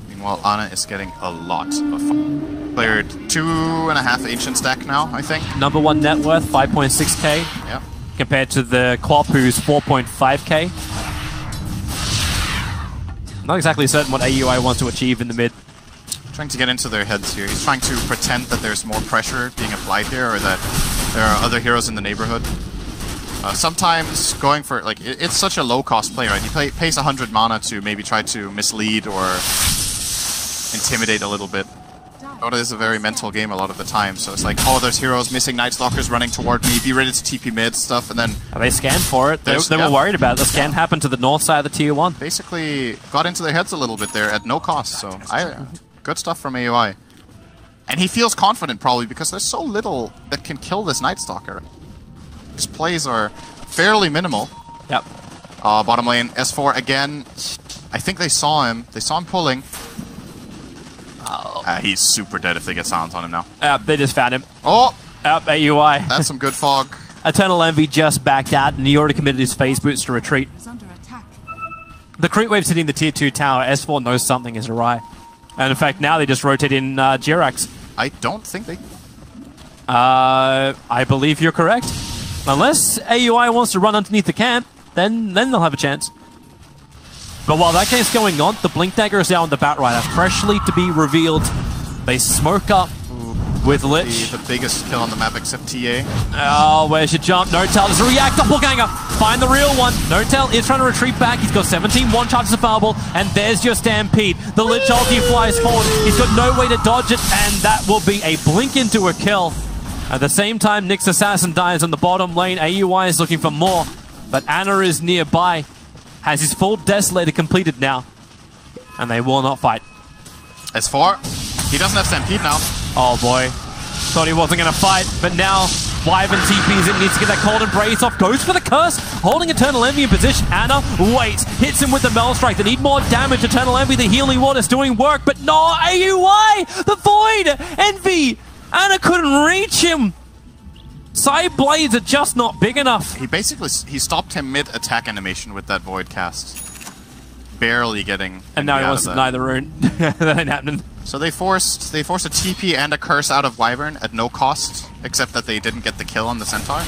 [SPEAKER 3] Meanwhile, Ana is getting a lot of fun. Cleared 2.5 ancient stack now, I think.
[SPEAKER 1] Number 1 net worth, 5.6k.
[SPEAKER 3] Yeah.
[SPEAKER 1] Compared to the Clop, who's 4.5k. Not exactly certain what AUI wants to achieve in the mid.
[SPEAKER 3] Trying to get into their heads here. He's trying to pretend that there's more pressure being applied here, or that there are other heroes in the neighborhood. Sometimes going for, like, it's such a low-cost play, right? He pays 100 mana to maybe try to mislead or intimidate a little bit. Dota is a very mental game a lot of the time, so it's like, oh, there's heroes missing Night Stalkers running toward me, be ready to TP mid stuff, and then...
[SPEAKER 1] They scanned for it. They were worried about it. The scan happened to the north side of the tier 1.
[SPEAKER 3] Basically got into their heads a little bit there at no cost, so good stuff from AUI. And he feels confident probably because there's so little that can kill this Night Stalker. His plays are fairly minimal.
[SPEAKER 1] Yep.
[SPEAKER 3] Bottom lane, S4 again. I think they saw him. They saw him pulling. He's super dead if they get silence on him now.
[SPEAKER 1] They just found him.
[SPEAKER 3] Oh!
[SPEAKER 1] AUI.
[SPEAKER 3] That's some good fog.
[SPEAKER 1] Eternal Envy just backed out, and he already committed his phase boots to retreat. The creep wave's hitting the tier 2 tower. S4 knows something is awry. And in fact, now they just rotate in Jirax.
[SPEAKER 3] I don't think they...
[SPEAKER 1] I believe you're correct. Unless AUI wants to run underneath the camp, then they'll have a chance. But while that game's going on, the Blink Dagger is now on the Batrider, freshly to be revealed. They smoke up with Lich.
[SPEAKER 3] The biggest kill on the map except TA.
[SPEAKER 1] Oh, where's your jump? Notel does a react, doppelganger. Find the real one. Notel is trying to retreat back. He's got 17 one-charges available, and there's your Stampede. The Lich ulti flies forward. He's got no way to dodge it, and that will be a blink into a kill. At the same time, Nyx Assassin dies on the bottom lane. AUI is looking for more, but Ana is nearby. Has his full Desolator completed now, and they will not fight.
[SPEAKER 3] S4, he doesn't have Stampede now.
[SPEAKER 1] Oh boy. Thought he wasn't going to fight, but now Wyvern TPs it, needs to get that cold embrace off. Goes for the curse, holding Eternal Envy in position. Ana waits, hits him with the Mel Strike. They need more damage. Eternal Envy, the healing water's doing work, but no, AUI! The Void! Envy! Ana couldn't reach him! Side blades are just not big enough.
[SPEAKER 3] He stopped him mid-attack animation with that Void cast. Barely getting.
[SPEAKER 1] And now he wants neither rune. That ain't happening.
[SPEAKER 3] So they forced a TP and a curse out of Wyvern at no cost, except that they didn't get the kill on the Centaur.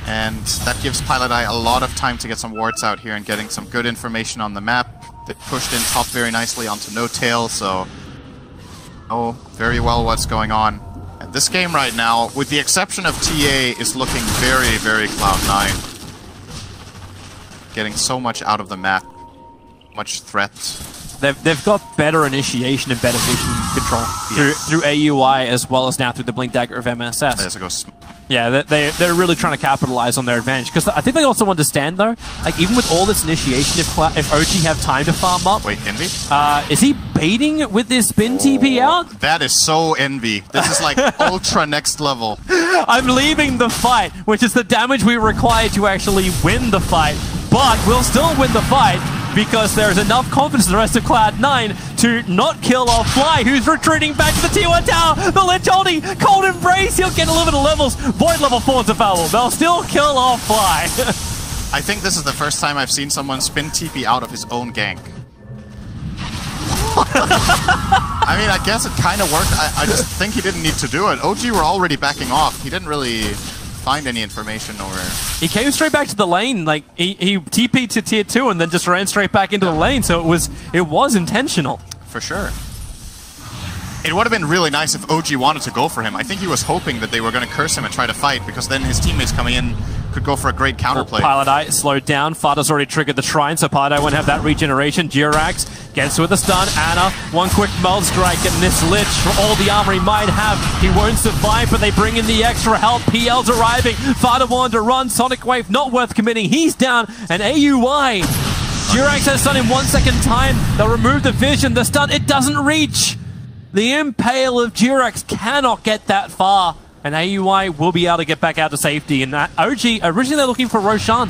[SPEAKER 3] And that gives Pilot Eye a lot of time to get some wards out here and getting some good information on the map. They pushed in top very nicely onto No Tail, so know very well what's going on. And this game right now, with the exception of TA, is looking very, very Cloud9. Getting so much out of the map. Much threat.
[SPEAKER 1] They've got better initiation and better vision control through AUI as well as now through the Blink Dagger of MSS. Yeah, they're really trying to capitalize on their advantage, because I think they also understand though, like even with all this initiation, if OG have time to farm up.
[SPEAKER 3] Wait, Envy?
[SPEAKER 1] Is he baiting with this spin TP out?
[SPEAKER 3] That is so Envy. This is like ultra next level.
[SPEAKER 1] I'm leaving the fight, which is the damage we require to actually win the fight, but we'll still win the fight, because there's enough confidence in the rest of Cloud9 to not kill off Fly, who's retreating back to the Tier 1 tower. The Lich ulti, Cold Embrace, he'll get a little bit of levels. Void level 4 to foul. They'll still kill off Fly.
[SPEAKER 3] I think this is the first time I've seen someone spin TP out of his own gank. I mean, I guess it kind of worked. I just think he didn't need to do it. OG were already backing off. He didn't really find any information or...
[SPEAKER 1] He came straight back to the lane, like he TP'd to tier 2 and then just ran straight back into the lane, so it was intentional.
[SPEAKER 3] For sure. It would have been really nice if OG wanted to go for him. I think he was hoping that they were going to curse him and try to fight, because then his teammates coming in could go for a great counterplay.
[SPEAKER 1] Pilot Eye slowed down. Fada's already triggered the Shrine, so Pilot Eye won't have that regeneration. Jirax gets with a stun. Ana, one quick Meld Strike, and this Lich, for all the armor he might have, he won't survive, but they bring in the extra help. PL's arriving. Fada wanted to run. Sonic Wave, not worth committing. He's down, and AUI. Jirax has stun in 1 second time. They'll remove the vision. The stun, it doesn't reach. The Impale of Jirax cannot get that far, and AUI will be able to get back out to safety. And OG, originally they're looking for Roshan.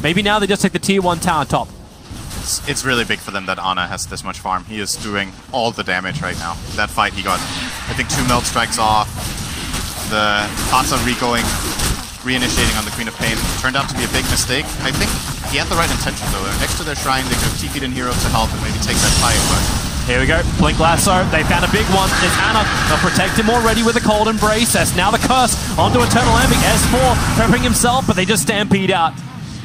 [SPEAKER 1] Maybe now they just take the Tier 1 tower top.
[SPEAKER 3] It's really big for them that Ana has this much farm. He is doing all the damage right now. That fight he got, I think, 2 Meld Strikes off. The Patsa reinitiating on the Queen of Pain turned out to be a big mistake. I think he had the right intention though. Next to their shrine, they could have TP'd in heroes to help and maybe take that fight, but...
[SPEAKER 1] Here we go, Blink Lasso, they found a big one. It's Ana, they'll protect him already with a Cold Embrace. That's now the curse onto Eternal Envy. S4 prepping himself, but they just stampede out.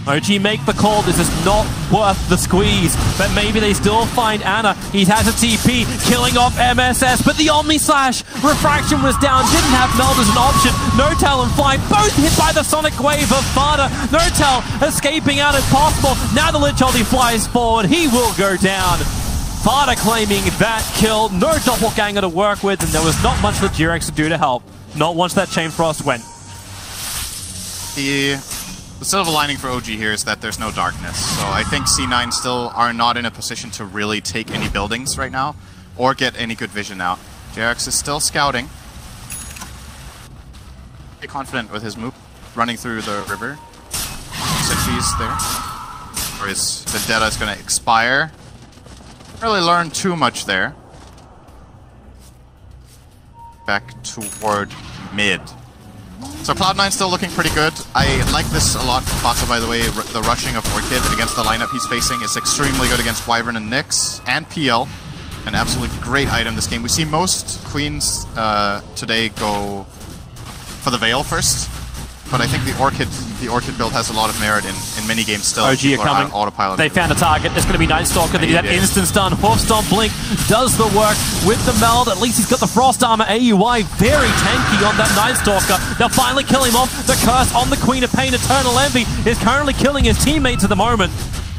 [SPEAKER 1] OG make the call, this is not worth the squeeze, but maybe they still find Ana. He has a TP, killing off MSS, but the Omni Slash, Refraction was down, didn't have Meld as an option. No-Tail and Fly, both hit by the Sonic Wave of Fada. No-Tail escaping out as possible. Now the Lich ulti flies forward, he will go down. Fada claiming that kill, no doppelganger to work with, and there was not much that Jirax could do to help. Not once that Chain Frost went.
[SPEAKER 3] The silver lining for OG here is that there's no darkness, so I think C9 still are not in a position to really take any buildings right now, or get any good vision out. Jirax is still scouting. Pretty confident with his move, running through the river. Sentries there. Or his Vendetta is going to expire. Really learned too much there. Back toward mid. So Cloud9 still looking pretty good. I like this a lot from Fata, by the way. The rushing of Orchid against the lineup he's facing is extremely good against Wyvern and Nyx and PL. An absolutely great item this game. We see most Queens today go for the Veil first, but I think the Orchid build has a lot of merit in many games still.
[SPEAKER 1] OG are coming.
[SPEAKER 3] Autopilot.
[SPEAKER 1] They found a target. It's going to be Night Stalker. They do that instant stun. Hoofstomp Blink does the work with the Meld. At least he's got the Frost Armor. AUI very tanky on that Night Stalker. They'll finally kill him off. The curse on the Queen of Pain. Eternal Envy is currently killing his teammates at the moment.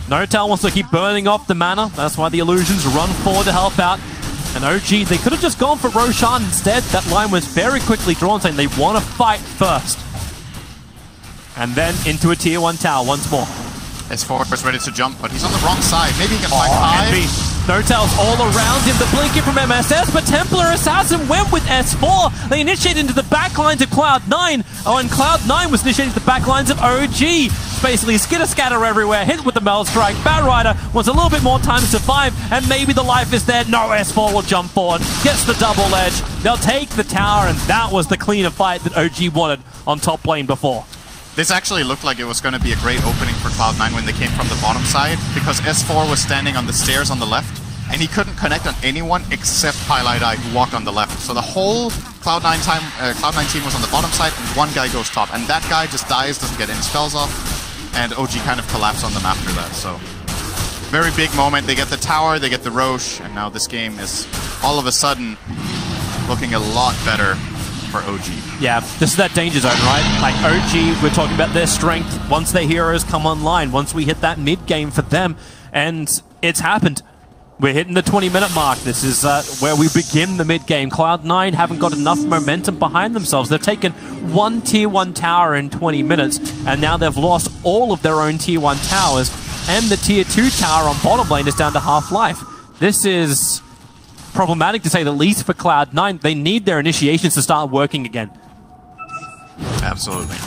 [SPEAKER 1] No-Tail wants to keep burning off the mana. That's why the Illusions run forward to help out. And OG, they could have just gone for Roshan instead. That line was very quickly drawn, saying they want to fight first. And then into a Tier 1 tower once more.
[SPEAKER 3] S4 is ready to jump, but he's on the wrong side. Maybe he can find 5.
[SPEAKER 1] No-Tails all around him, the blinking from MSS, but Templar Assassin went with S4. They initiated into the backlines of Cloud9. Oh, and Cloud9 was initiating the backlines of OG. Basically, skitter-scatter everywhere, hit with the Mel Strike. Bad Rider wants a little bit more time to survive, and maybe the life is there. No, S4 will jump forward, gets the double edge. They'll take the tower, and that was the cleaner fight that OG wanted on top lane before.
[SPEAKER 3] This actually looked like it was going to be a great opening for Cloud9 when they came from the bottom side, because S4 was standing on the stairs on the left, and he couldn't connect on anyone except Pylai who walked on the left. So the whole Cloud9 team was on the bottom side, and one guy goes top, and that guy just dies, doesn't get any spells off, and OG kind of collapsed on them after that. So very big moment. They get the tower, they get the Roche, and now this game is all of a sudden looking a lot better for OG.
[SPEAKER 1] Yeah, this is that danger zone, right? Like OG, we're talking about their strength once their heroes come online, once we hit that mid-game for them, and it's happened. We're hitting the 20-minute mark. This is where we begin the mid-game. Cloud9 haven't got enough momentum behind themselves. They've taken one Tier 1 tower in 20 minutes, and now they've lost all of their own Tier 1 towers, and the Tier 2 tower on bottom lane is down to half-life. This is problematic to say the least for Cloud9. They need their initiations to start working again.
[SPEAKER 3] Absolutely.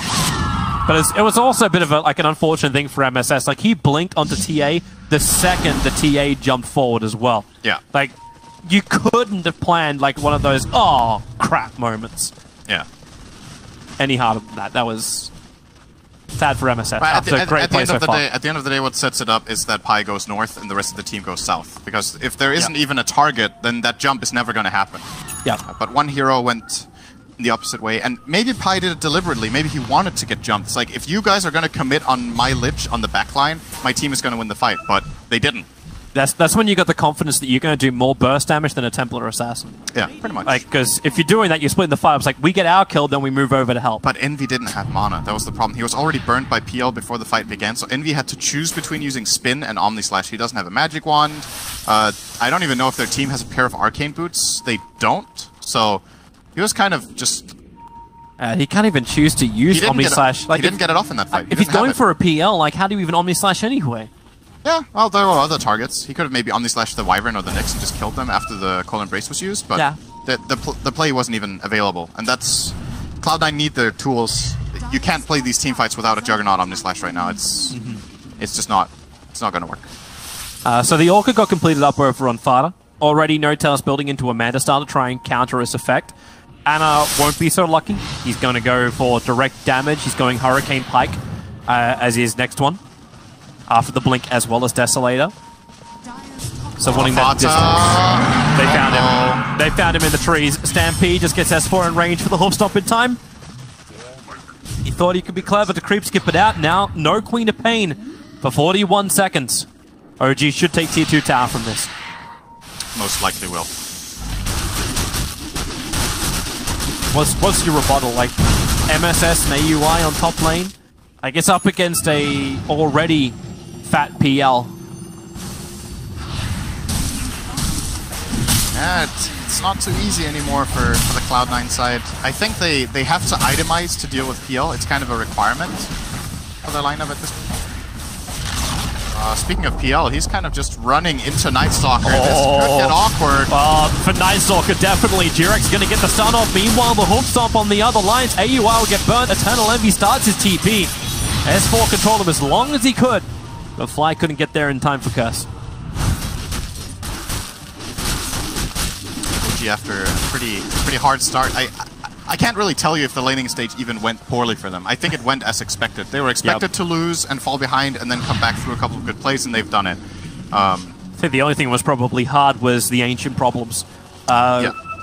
[SPEAKER 1] But it was also a bit of an unfortunate thing for MSS. Like, he blinked onto TA the second the TA jumped forward as well.
[SPEAKER 3] Yeah.
[SPEAKER 1] Like, you couldn't have planned like one of those oh crap moments.
[SPEAKER 3] Yeah.
[SPEAKER 1] Any harder than that. That was sad for MSS.
[SPEAKER 3] At
[SPEAKER 1] After a great play so far.
[SPEAKER 3] At the end of the day, what sets it up is that Pi goes north and the rest of the team goes south. Because if there isn't even a target, then that jump is never going to happen.
[SPEAKER 1] Yeah.
[SPEAKER 3] But one hero went the opposite way, and maybe Pi did it deliberately. Maybe he wanted to get jumped. It's like, if you guys are going to commit on my Lich on the backline, my team is going to win the fight, but they didn't.
[SPEAKER 1] That's when you got the confidence that you're going to do more burst damage than a Templar Assassin.
[SPEAKER 3] Yeah, pretty much.
[SPEAKER 1] Like, because if you're doing that, you're splitting the fight. It's like, we get our kill, then we move over to help.
[SPEAKER 3] But Envy didn't have mana. That was the problem. He was already burned by PL before the fight began, so Envy had to choose between using Spin and Omni Slash. He doesn't have a magic wand. I don't even know if their team has a pair of arcane boots. They don't. So he was kind of just...
[SPEAKER 1] he can't even choose to use Omni Slash.
[SPEAKER 3] Like, he didn't get it off in that fight.
[SPEAKER 1] If he's going for a PL, like, how do you even Omni Slash anyway?
[SPEAKER 3] Yeah, well, there were other targets. He could have maybe Omni Slashed the Wyvern or the Nyx and just killed them after the Cold Embrace was used, but
[SPEAKER 1] yeah.
[SPEAKER 3] the play wasn't even available. And that's... Cloud9 need their tools. You can't play these team fights without a Juggernaut Omni Slash right now. It's just not... It's not going to work.
[SPEAKER 1] So the Orca got completed up over on Fada. Already No-Tails building into Amanda Star to try and counter his effect. Anna won't be so lucky. He's going to go for direct damage. He's going Hurricane Pike as his next one. After the blink as well as Desolator. So wanting that they found him. They found him in the trees. Stampede just gets S4 in range for the hoof stomp in time. He thought he could be clever to creep skip it out. Now, no Queen of Pain for 41 seconds. OG should take Tier 2 tower from this.
[SPEAKER 3] Most likely will.
[SPEAKER 1] What's your rebuttal? Like, MSS and AUI on top lane? I guess up against a already fat PL.
[SPEAKER 3] Yeah, it's not too easy anymore for the Cloud9 side. I think they have to itemize to deal with PL. It's kind of a requirement for their lineup at this point. Speaking of PL, he's kind of just running into Night Stalker. This could get awkward.
[SPEAKER 1] For Night Stalker, definitely. Jirek's going to get the stun off. Meanwhile, the hook stomp on the other lines. AUI will get burnt. Eternal Envy starts his TP. S4 controlled him as long as he could, but Fly couldn't get there in time for Curse.
[SPEAKER 3] OG after a pretty hard start. I can't really tell you if the laning stage even went poorly for them. I think it went as expected. They were expected to lose and fall behind and then come back through a couple of good plays, and they've done it.
[SPEAKER 1] I think the only thing that was probably hard was the ancient problems.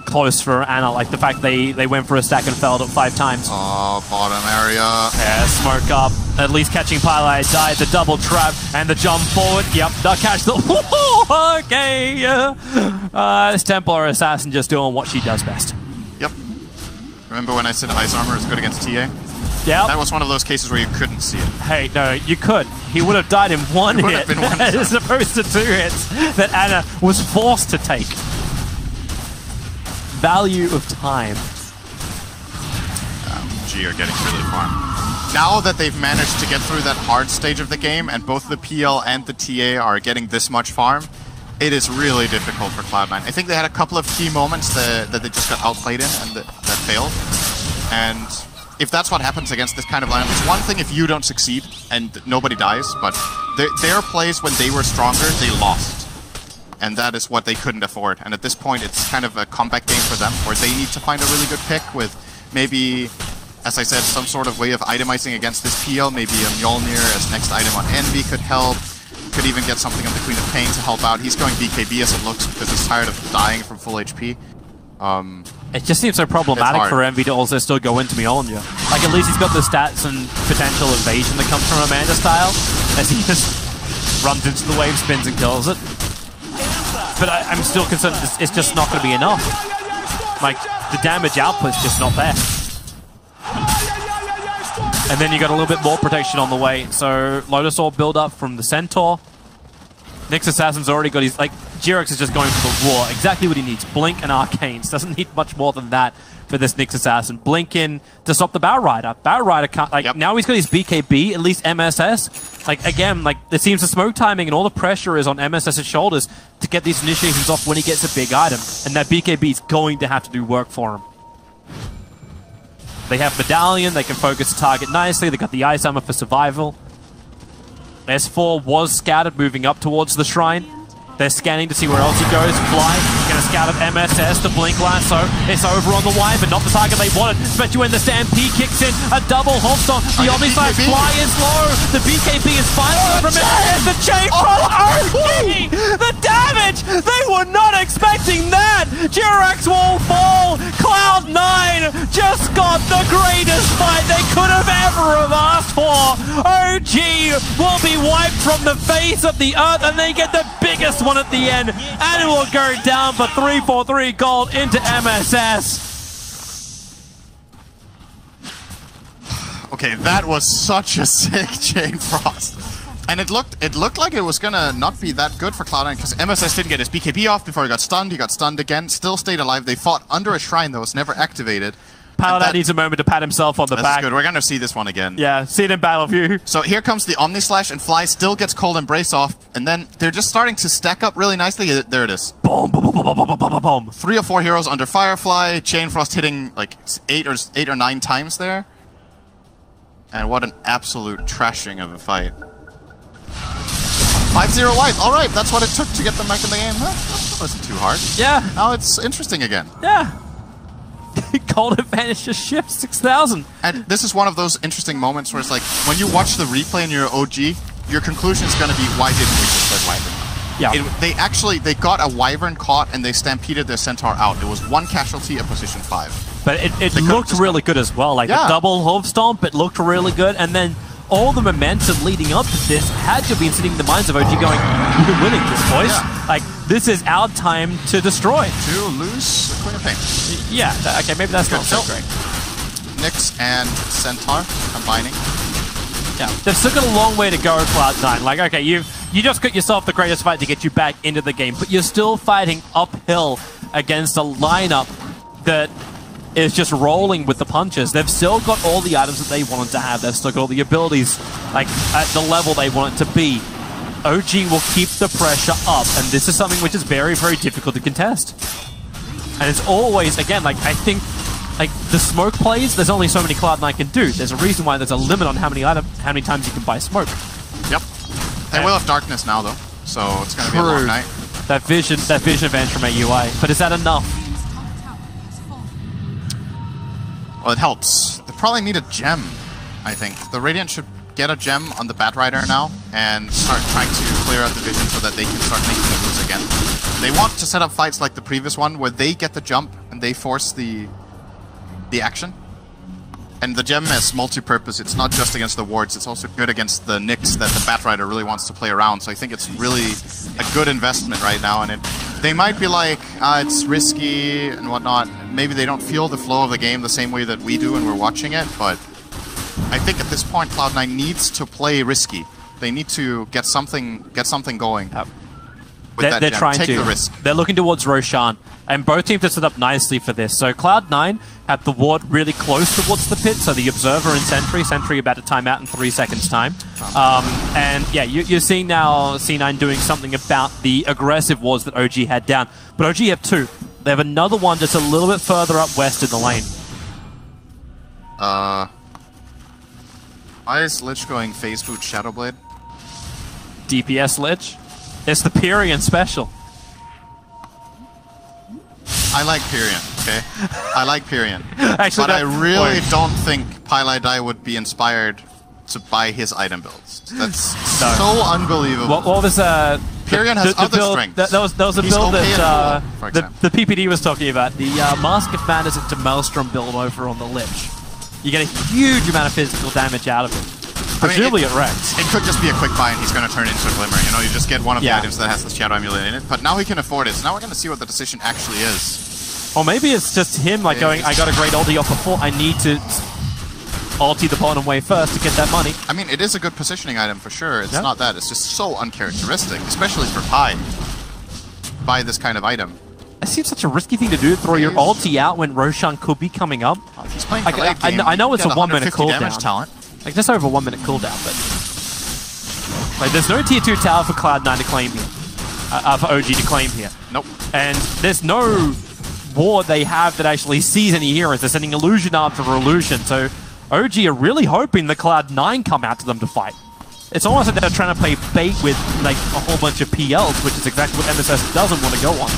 [SPEAKER 1] Close for Anna, like the fact they went for a stack and failed it 5 times.
[SPEAKER 3] Oh, bottom area.
[SPEAKER 1] Yeah, smoke up. At least catching Pylai died. The double trap and the jump forward. Yep, they'll catch the... Okay. This Templar Assassin just doing what she does best.
[SPEAKER 3] Yep. Remember when I said Ice Armor is good against TA?
[SPEAKER 1] Yeah.
[SPEAKER 3] That was one of those cases where you couldn't see it.
[SPEAKER 1] Hey, no, you could. He would have died in one hit as opposed to 2 hits that Anna was forced to take. Value of time.
[SPEAKER 3] G are getting really far. Now that they've managed to get through that hard stage of the game, and both the PL and the TA are getting this much farm, It is really difficult for Cloud9. I think they had a couple of key moments that they just got outplayed in and that failed. And if that's what happens against this kind of lineup, it's one thing if you don't succeed and nobody dies, but their plays when they were stronger, they lost. And that is what they couldn't afford. And at this point, it's kind of a comeback game for them, where they need to find a really good pick with maybe, as I said, some sort of way of itemizing against this PL. Maybe a Mjolnir as next item on Envy could help. Could even get something on the Queen of Pain to help out. He's going BKB as it looks because he's tired of dying from full HP.
[SPEAKER 1] It just seems so problematic for Envy to also still go into Mjolnir. Like, at least he's got the stats and potential evasion that comes from Amanda style, as he just runs into the wave, spins and kills it. But I'm still concerned it's just not going to be enough. Like, the damage output's just not there. And then you got a little bit more protection on the way. So Lotus Orb build up from the Centaur. Nyx Assassin's already got his, like, Jirex is just going for the war. Exactly what he needs. Blink and Arcanes. Doesn't need much more than that for this Nyx Assassin. Blink in to stop the Battle Rider. Battle Rider can't, like, now he's got his BKB, at least MSS. Like, again, like, it seems the smoke timing and all the pressure is on MSS's shoulders to get these initiations off when he gets a big item. And that BKB is going to have to do work for him. They have Medallion, they can focus the target nicely, they got the Ice Armor for survival. S4 was scouted moving up towards the Shrine. They're scanning to see where else he goes. Fly, gonna scout up MSS, the Blink Lasso. It's over on the Wyvern, not the target they wanted, especially when the Stampede kicks in. A double Hopstone, the Omni-Size Fly is low, the BKB is finally from MSS, the chain from OG! The damage! They were not expecting that! Jirex will fall! Cloud9 just got the greatest fight they could have ever have asked for! OG will be wiped from the face of the earth, and they get the biggest one at the end, and it will go down for 343 gold into MSS.
[SPEAKER 3] Okay, that was such a sick Chain Frost. And it looked like it was gonna not be that good for Cloud9 because MSS didn't get his BKB off before he got stunned again, still stayed alive. They fought under a shrine that was never activated.
[SPEAKER 1] Paladin needs a moment to pat himself on the back.
[SPEAKER 3] That's good. We're going to see this one again.
[SPEAKER 1] Yeah, see it in battle view.
[SPEAKER 3] So here comes the Omni Slash, and Fly still gets Cold Embrace off, and then they're just starting to stack up really nicely. There it is.
[SPEAKER 1] Boom, boom, boom, boom, boom, boom, boom, boom.
[SPEAKER 3] 3 or 4 heroes under Firefly, Chain Frost hitting like 8 or 9 times there. And what an absolute trashing of a fight. 5-0 White. All right, that's what it took to get them back in the game. That wasn't too hard.
[SPEAKER 1] Yeah.
[SPEAKER 3] Now it's interesting again.
[SPEAKER 1] Yeah. Cold advantage just shifts 6,000.
[SPEAKER 3] And this is one of those interesting moments where it's like, when you watch the replay and you're OG, your conclusion is going to be, why didn't we just let Wyvern?
[SPEAKER 1] Yeah.
[SPEAKER 3] They got a Wyvern caught and they stampeded their Centaur out. There was 1 casualty at position 5.
[SPEAKER 1] But it looked really good as well. Like a double Hoof Stomp, it looked really good. And then all the momentum leading up to this had to be sitting in the minds of OG going, we've been winning this, boys. Yeah. Like, this is our time to destroy.
[SPEAKER 3] To lose the Queen of Pain.
[SPEAKER 1] Yeah, okay, maybe that's not so great.
[SPEAKER 3] Nyx and Centaur combining.
[SPEAKER 1] Yeah, they've still got a long way to go, Cloud9. Like, okay, you just got yourself the greatest fight to get you back into the game, but you're still fighting uphill against a lineup that is just rolling with the punches. They've still got all the items that they wanted to have. They've still got all the abilities, like, at the level they want it to be. OG will keep the pressure up, and this is something which is very, very difficult to contest. And it's always, again, like, I think, like, the smoke plays, there's only so many Cloud9 can do. There's a reason why there's a limit on how many times you can buy smoke.
[SPEAKER 3] Yep. They will have darkness now, though, so it's going to be a long night.
[SPEAKER 1] That vision advantage from AUI. But is that enough?
[SPEAKER 3] Well, it helps. They probably need a gem, I think. The Radiant should get a gem on the Bat Rider now and start trying to clear out the vision so that they can start making the moves again. They want to set up fights like the previous one where they get the jump and they force the action. And the gem is multi-purpose. It's not just against the wards, it's also good against the Nyx that the Bat Rider really wants to play around. So I think it's really a good investment right now. And they might be like, it's risky and whatnot. Maybe they don't feel the flow of the game the same way that we do when we're watching it, but I think at this point Cloud9 needs to play risky. They need to get something going.
[SPEAKER 1] They're trying to.
[SPEAKER 3] Take the risk.
[SPEAKER 1] They're looking towards Roshan, and both teams are set up nicely for this. So Cloud9 At the ward really close towards the pit, so the Observer and Sentry about to time out in 3 seconds' time. And yeah, you're seeing now C9 doing something about the aggressive wards that OG had down. But OG have 2. They have another one just a little bit further up west in the lane.
[SPEAKER 3] Why is Lich going Phase Boot Shadowblade?
[SPEAKER 1] DPS Lich. It's the Pyrian special.
[SPEAKER 3] I like Pyrian, okay? I like Pyrian.
[SPEAKER 1] Actually,
[SPEAKER 3] but I really don't think Pylai would be inspired to buy his item builds. That's so unbelievable.
[SPEAKER 1] What was
[SPEAKER 3] Pyrian has other
[SPEAKER 1] build,
[SPEAKER 3] strengths.
[SPEAKER 1] That was a
[SPEAKER 3] He's
[SPEAKER 1] build
[SPEAKER 3] okay
[SPEAKER 1] that
[SPEAKER 3] for
[SPEAKER 1] the PPD was talking about. The Mask of Madness into Maelstrom build over on the Lich. You get a huge amount of physical damage out of it. Presumably it wrecks.
[SPEAKER 3] It could just be a quick buy and he's going to turn into a Glimmer. You know, you just get one of the items that has the Shadow Amulet in it. But now he can afford it. So now we're going to see what the decision actually is.
[SPEAKER 1] Or maybe it's just him like going, I got a great ulti off before, I need to ulti the bottom wave first to get that money.
[SPEAKER 3] I mean, it is a good positioning item for sure. It's not that. It's just so uncharacteristic, especially for Pi. Buy this kind of item.
[SPEAKER 1] It seems such a risky thing to do, throw your ulti out when Roshan could be coming up.
[SPEAKER 3] He's playing for late game.
[SPEAKER 1] I know it's a 1 minute cooldown.
[SPEAKER 3] Talent.
[SPEAKER 1] Like just over 1 minute cooldown, but like there's no tier 2 tower for Cloud9 to claim here. For OG to claim here.
[SPEAKER 3] Nope.
[SPEAKER 1] And there's no ward they have that actually sees any heroes. They're sending illusion after illusion, so OG are really hoping the Cloud9 come out to them to fight. It's almost like they're trying to play bait with like a whole bunch of PLs, which is exactly what MSS doesn't want to go on.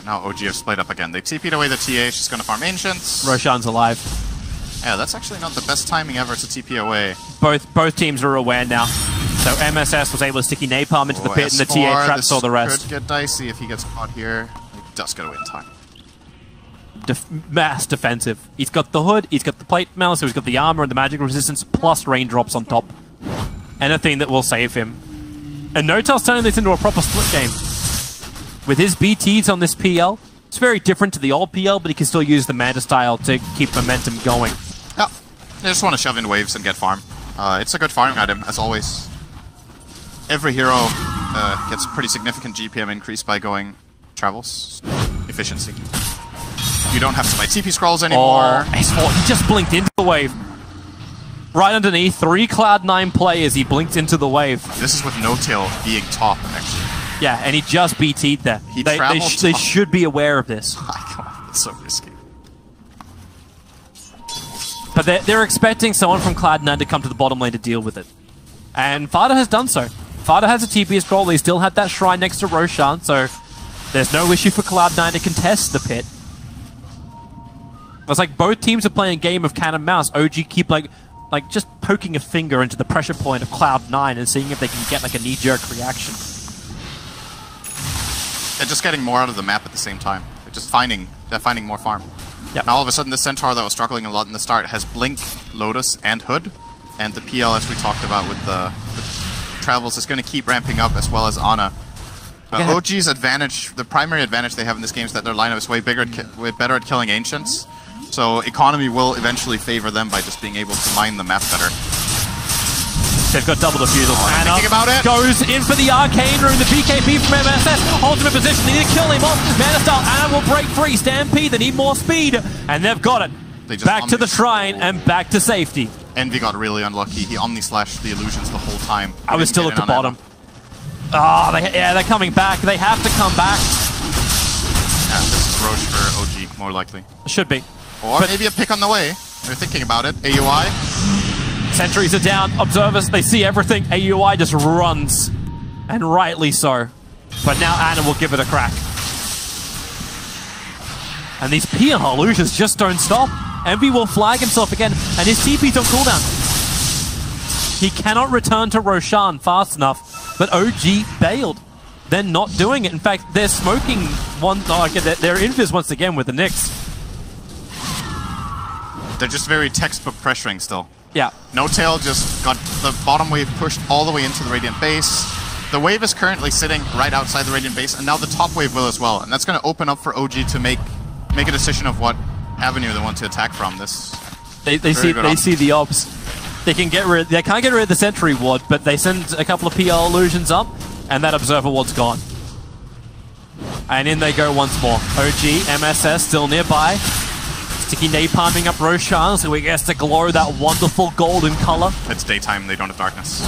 [SPEAKER 3] Now OG have split up again. They TP'd away the TA, she's gonna farm Ancients.
[SPEAKER 1] Roshan's alive.
[SPEAKER 3] Yeah, that's actually not the best timing ever to TP away.
[SPEAKER 1] Both teams are aware now. So MSS was able to sticky napalm into the pit and the TA traps all the rest.
[SPEAKER 3] Could get dicey if he gets caught here. He does get away in time.
[SPEAKER 1] Mass defensive. He's got the hood, he's got the plate mail, so he's got the armor and the magic resistance, plus raindrops on top. Anything that will save him. And Notel's turning this into a proper split game. With his BTs on this PL, it's very different to the old PL, but he can still use the Manta style to keep momentum going.
[SPEAKER 3] Yeah, they just want to shove in waves and get farm. It's a good farming item, as always. Every hero gets a pretty significant GPM increase by going travels. Efficiency. You don't have to buy TP scrolls anymore.
[SPEAKER 1] Oh, he just blinked into the wave. Right underneath, 3 Cloud9 players, he blinked into the wave.
[SPEAKER 3] This is with Notail being top, actually.
[SPEAKER 1] Yeah, and he just BT'd there. They should be aware of this.
[SPEAKER 3] It's so risky.
[SPEAKER 1] But they're expecting someone from Cloud9 to come to the bottom lane to deal with it. And Fada has done so. Fada has a TP scroll, they still have that shrine next to Roshan, so there's no issue for Cloud9 to contest the pit. It's like both teams are playing a game of cat and mouse. OG keep like just poking a finger into the pressure point of Cloud9 and seeing if they can get like a knee-jerk reaction.
[SPEAKER 3] They're just getting more out of the map at the same time. They're finding more farm.
[SPEAKER 1] Yep.
[SPEAKER 3] Now all of a sudden the Centaur that was struggling a lot in the start has Blink, Lotus, and Hood. And the PL, as we talked about with the travels, is going to keep ramping up, as well as Ana. OG's advantage, the primary advantage they have in this game is that their lineup is way better at killing Ancients. So economy will eventually favor them by just being able to mine the map better.
[SPEAKER 1] They've got double defusals.
[SPEAKER 3] Ana about it.
[SPEAKER 1] Goes in for the Arcane Rune, the BKB from MSS. Ultimate position, they need to kill him off. Mana style, Ana will break free. Stampede, they need more speed. And they've got it. Back to the shrine and back to safety.
[SPEAKER 3] Envy got really unlucky. He Omni-slashed the illusions the whole time.
[SPEAKER 1] I was still at the bottom. Oh, they're coming back. They have to come back.
[SPEAKER 3] Yeah, this is Roche for OG, more likely.
[SPEAKER 1] Should be.
[SPEAKER 3] Or maybe a pick on the way. They're thinking about it. AUI.
[SPEAKER 1] Sentries are down. Observers, they see everything. AUI just runs. And rightly so. But now Ana will give it a crack. And these PL illusions just don't stop. Envy will flag himself again, and his TP's on cooldown. He cannot return to Roshan fast enough, but OG bailed. They're not doing it. In fact, they're smoking one. They're invis once again with the Nyx.
[SPEAKER 3] They're just very textbook pressuring still.
[SPEAKER 1] Yeah.
[SPEAKER 3] Notail just got the bottom wave pushed all the way into the Radiant base. The wave is currently sitting right outside the Radiant base, and now the top wave will as well. And that's going to open up for OG to make a decision of what avenue they want to attack from. This
[SPEAKER 1] they see the obs. They can't get rid of the sentry ward, but they send a couple of PL illusions up, and that observer ward's gone. And in they go once more. OG, MSS still nearby. Sticky napalming up Roshan, so he gets to glow that wonderful golden color.
[SPEAKER 3] It's daytime, they don't have darkness.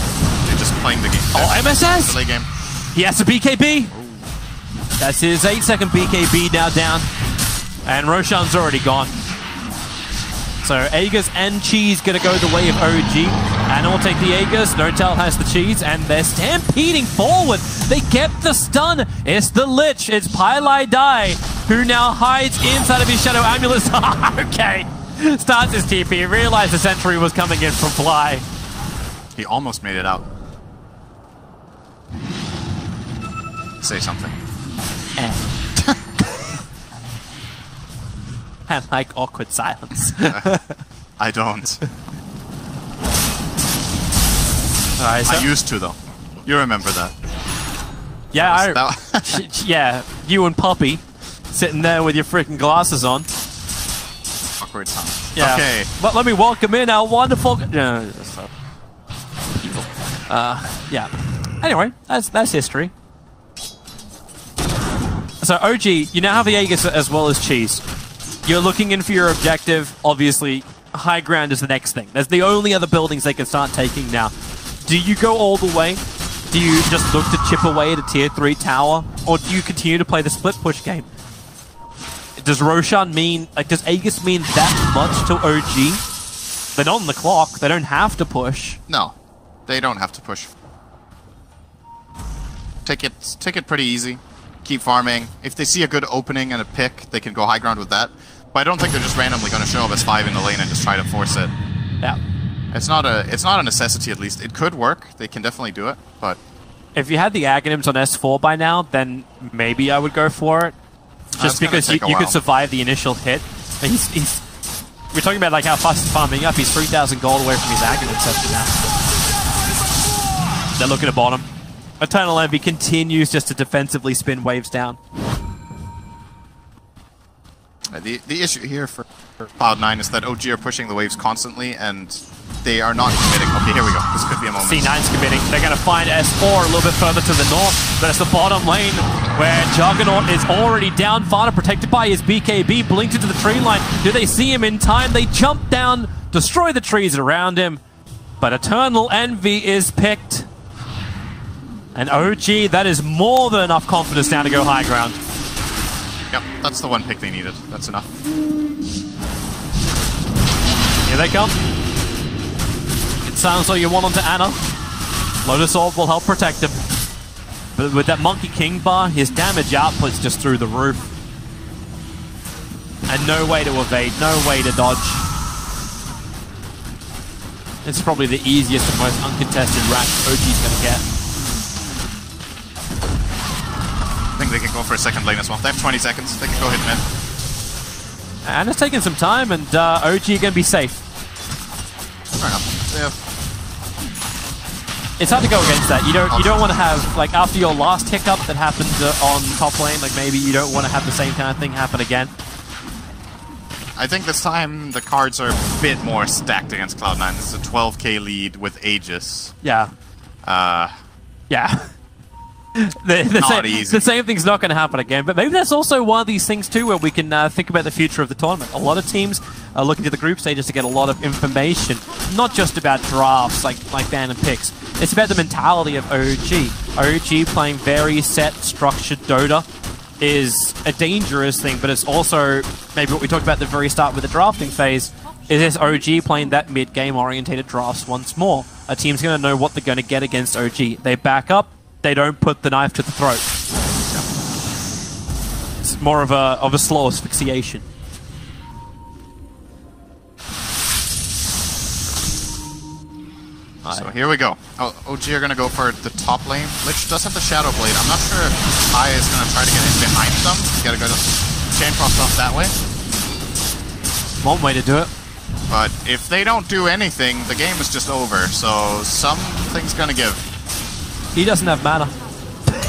[SPEAKER 3] They're just playing the game.
[SPEAKER 1] Oh, MSS!
[SPEAKER 3] Delay game.
[SPEAKER 1] He has a BKB. Ooh. That's his 8-second BKB now down. And Roshan's already gone. So Aegis and Cheese gonna go the way of OG. And will take the Aegis, Notel has the Cheese, and they're stampeding forward. They kept the stun. It's the Lich, it's Pylai Dai, who now hides inside of his Shadow Amulet. Okay. Starts his TP, realized the sentry was coming in from Fly.
[SPEAKER 3] He almost made it out. Say something.
[SPEAKER 1] And like awkward silence.
[SPEAKER 3] I don't.
[SPEAKER 1] Alright, so
[SPEAKER 3] I used to though. You remember that?
[SPEAKER 1] Yeah, yeah. You and Poppy sitting there with your freaking glasses on.
[SPEAKER 3] Awkward silence.
[SPEAKER 1] Yeah.
[SPEAKER 3] Okay.
[SPEAKER 1] But let me welcome in our wonderful people. Yeah. Anyway, that's history. So OG, you now have the Aegis as well as Cheese. You're looking in for your objective. Obviously, high ground is the next thing. There's the only other buildings they can start taking now. Do you go all the way? Do you just look to chip away at a tier 3 tower? Or do you continue to play the split push game? Does Roshan mean, like, does Aegis mean that much to OG? They're not on the clock. They don't have to push.
[SPEAKER 3] No, they don't have to push. Take it pretty easy. Keep farming. If they see a good opening and a pick, they can go high ground with that. But I don't think they're just randomly going to show up as 5 in the lane and just try to force it.
[SPEAKER 1] Yeah.
[SPEAKER 3] It's not a necessity, at least. It could work. They can definitely do it, but
[SPEAKER 1] if you had the Aghanims on S4 by now, then maybe I would go for it. Just because you could survive the initial hit. We're talking about like how fast he's farming up. He's 3,000 gold away from his Aghanim session now. They're looking at bottom. Eternal Envy continues just to defensively spin waves down.
[SPEAKER 3] The issue here for Cloud9 is that OG are pushing the waves constantly, and they are not committing. Okay, here we go. This could be a moment.
[SPEAKER 1] C9's committing. They're going to find S4 a little bit further to the north, but it's the bottom lane where Juggernaut is already down, Fana protected by his BKB, blinked into the tree line. Do they see him in time? They jump down, destroy the trees around him, but Eternal Envy is picked. And OG, that is more than enough confidence now to go high ground.
[SPEAKER 3] Yep, that's the one pick they needed. That's enough.
[SPEAKER 1] Here they come. It sounds like you want onto Ana. Lotus Orb will help protect him. But with that Monkey King bar, his damage output's just through the roof. And no way to evade, no way to dodge. It's probably the easiest and most uncontested rack OG's going to get.
[SPEAKER 3] I think they can go for a second lane as well. They have 20 seconds. They can go hit mid.
[SPEAKER 1] And it's taking some time, and OG are going to be safe.
[SPEAKER 3] Fair enough. Yeah.
[SPEAKER 1] It's hard to go against that. You don't want to have, like, after your last hiccup that happened on top lane, like maybe you don't want to have the same kind of thing happen again.
[SPEAKER 3] I think this time the cards are a bit more stacked against Cloud9. This is a 12k lead with Aegis.
[SPEAKER 1] Yeah. Yeah. The same thing's not going to happen again, but maybe that's also one of these things too where we can think about the future of the tournament. A lot of teams are looking to the group stages to get a lot of information, not just about drafts like random picks. It's about the mentality of OG. OG playing very set, structured Dota is a dangerous thing, but it's also maybe what we talked about at the very start with the drafting phase, is this OG playing that mid-game orientated drafts once more. A team's going to know what they're going to get against OG. They back up, they don't put the knife to the throat. It's more of a slow asphyxiation.
[SPEAKER 3] So here we go. Oh, OG are going to go for the top lane. Lich does have the Shadow Blade. I'm not sure if I is going to try to get in behind them. You got to go to chain cross off that way.
[SPEAKER 1] One way to do it.
[SPEAKER 3] But if they don't do anything, the game is just over. So something's going to give.
[SPEAKER 1] He doesn't have mana.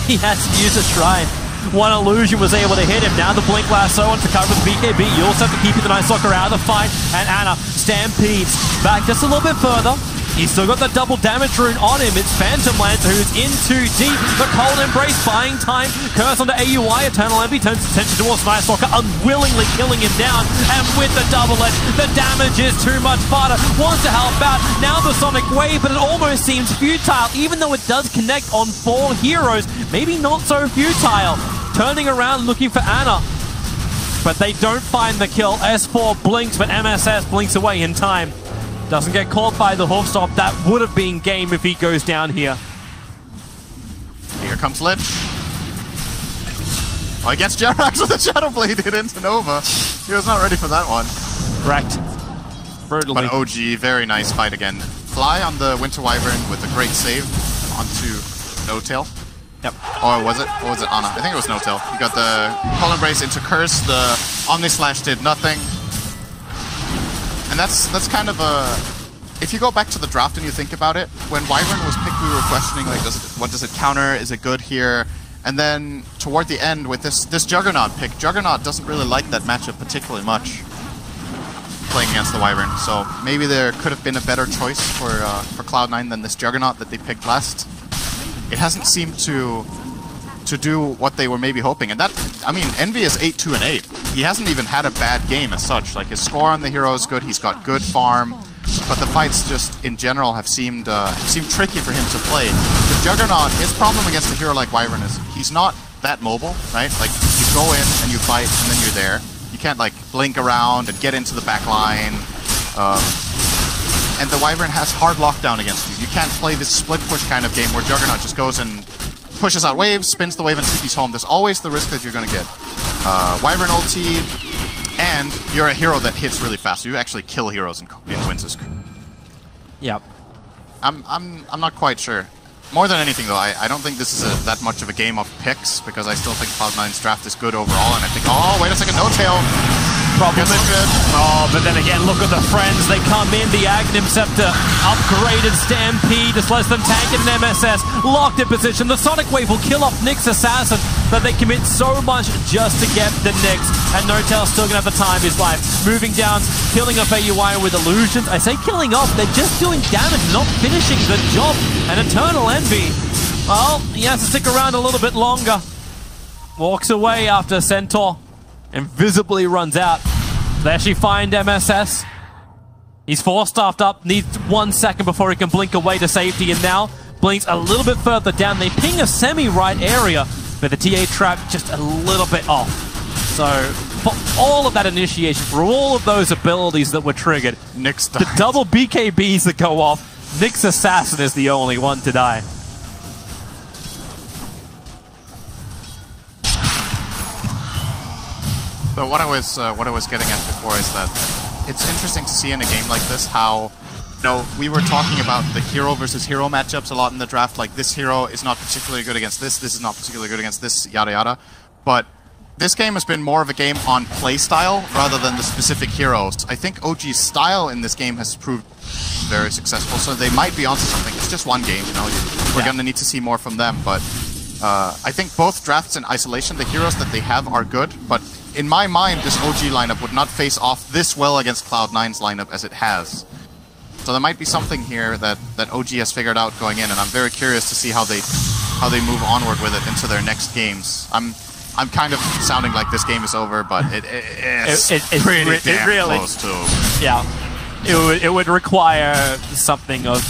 [SPEAKER 1] He has to use a shrine. One illusion was able to hit him. Now the Blink Lasso on to cover with BKB. You also have to keep the Night Stalker out of the fight. And Ana stampedes back just a little bit further. He's still got the double damage rune on him. It's Phantom Lancer who's in too deep. The Cold Embrace buying time. Curse onto AUI. Eternal Envy turns his attention towards Night Stalker, unwillingly killing him down. And with the double edge, the damage is too much. Farta wants to help out. Now the Sonic Wave, but it almost seems futile, even though it does connect on 4 heroes. Maybe not so futile. Turning around looking for Ana. But they don't find the kill. S4 blinks, but MSS blinks away in time. Doesn't get caught by the hoof stop. That would have been game if he goes down here.
[SPEAKER 3] Here comes Lich. Oh, he gets Jerax with a Shadow Blade hit into Nova. He was not ready for that one.
[SPEAKER 1] Correct. Brutally.
[SPEAKER 3] But OG, very nice fight again. Fly on the Winter Wyvern with a great save onto No-Tail.
[SPEAKER 1] Yep.
[SPEAKER 3] Or was it? Or was it Ana? I think it was No-Tail. You got the Cold Embrace into Curse. The Omni Slash did nothing. And that's kind of a... If you go back to the draft and you think about it, when Wyvern was picked, we were questioning, like, what does it counter? Is it good here? And then toward the end, with this Juggernaut pick, Juggernaut doesn't really like that matchup particularly much, playing against the Wyvern. So maybe there could have been a better choice for Cloud9 than this Juggernaut that they picked last. It hasn't seemed to do what they were maybe hoping. And that, I mean, Envy is 8-2-8. He hasn't even had a bad game as such. Like, his score on the hero is good, he's got good farm, but the fights just, in general, have seemed tricky for him to play. The Juggernaut, his problem against a hero like Wyvern is he's not that mobile, right? Like, you go in and you fight and then you're there. You can't, like, blink around and get into the back line. And the Wyvern has hard lockdown against you. You can't play this split push kind of game where Juggernaut just goes and pushes out waves, spins the wave, and TP's home. There's always the risk that you're going to get Wyvern ulti, and you're a hero that hits really fast. You actually kill heroes in Winter's.
[SPEAKER 1] Yep.
[SPEAKER 3] I'm not quite sure. More than anything, though, I don't think this is that much of a game of picks, because I still think Cloud9's draft is good overall, and I think, oh, wait a second, No-Tail.
[SPEAKER 1] Problem is good. Oh, but then again, look at the friends. They come in, the Aghanim Scepter, upgraded Stampede, just lets them tank it in MSS, locked in position. The Sonic Wave will kill off Nyx Assassin, but they commit so much just to get the Nyx, and No-Tail's still gonna have the time of his life. Moving down, killing off AUI with illusions. I say killing off, they're just doing damage, not finishing the job. And Eternal Envy, well, he has to stick around a little bit longer. Walks away after Centaur. Invisibly runs out. They actually find MSS. He's 4-staffed up, needs 1 second before he can blink away to safety, and now blinks a little bit further down. They ping a semi-right area, but the TA trap just a little bit off. So, for all of that initiation, for all of those abilities that were triggered,
[SPEAKER 3] Nyx died.
[SPEAKER 1] The double BKBs that go off, Nyx Assassin is the only one to die.
[SPEAKER 3] So what I was getting at before is that it's interesting to see in a game like this how, you know, we were talking about the hero versus hero matchups a lot in the draft, like this hero is not particularly good against this is not particularly good against this, yada yada. But this game has been more of a game on playstyle rather than the specific heroes. I think OG's style in this game has proved very successful, so they might be onto something. It's just one game, you know, we're gonna need to see more from them, but I think both drafts in isolation, the heroes that they have are good, but in my mind, this OG lineup would not face off this well against Cloud9's lineup as it has. So there might be something here that OG has figured out going in, and I'm very curious to see how they move onward with it into their next games. I'm kind of sounding like this game is over, but it's pretty damn
[SPEAKER 1] really
[SPEAKER 3] close to.
[SPEAKER 1] Yeah, it would require something of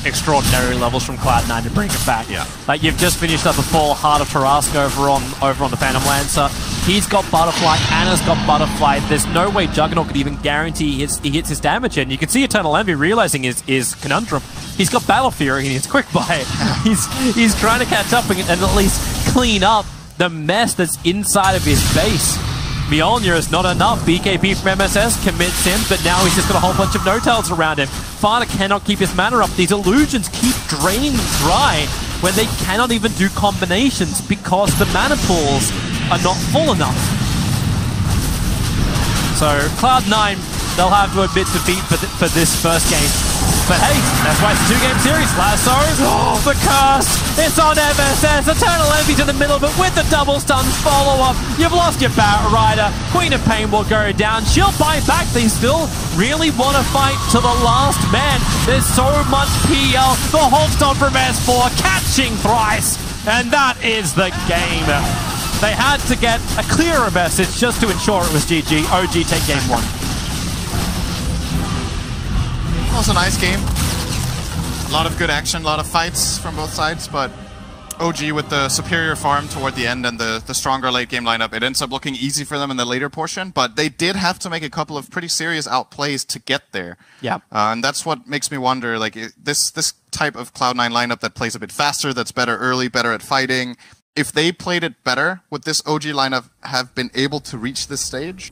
[SPEAKER 1] extraordinary levels from Cloud9 to bring it back.
[SPEAKER 3] Yeah.
[SPEAKER 1] Like, you've just finished up a full Heart of Tarrasque over on the Phantom Lancer. He's got Butterfly, Anna's got Butterfly. There's no way Juggernaut could even guarantee he hits his damage, and you can see Eternal Envy realizing his conundrum. He's got Battle Fury and he's quick buy. He's trying to catch up and at least clean up the mess that's inside of his base. Mjolnir is not enough. BKB from MSS commits him, but now he's just got a whole bunch of no-tails around him. Farta cannot keep his mana up. These illusions keep draining them dry when they cannot even do combinations because the mana pools are not full enough. So Cloud9, they'll have to admit defeat for this first game. But hey, that's why it's a 2-game series. Lasso, the curse, it's on MSS. Eternal Envy to the middle, but with the double stun follow-up, you've lost your Barret Rider. Queen of Pain will go down. She'll bite back. They still really want to fight to the last man. There's so much PL. The Hulkstone from S4 catching thrice, and that is the game. They had to get a clearer message just to ensure it was GG. OG take game 1.
[SPEAKER 3] It was a nice game. A lot of good action, a lot of fights from both sides, but OG with the superior farm toward the end and the stronger late game lineup, it ends up looking easy for them in the later portion, but they did have to make a couple of pretty serious outplays to get there.
[SPEAKER 1] Yeah.
[SPEAKER 3] And that's what makes me wonder, like, this type of Cloud9 lineup that plays a bit faster, that's better early, better at fighting, if they played it better, would this OG lineup have been able to reach this stage?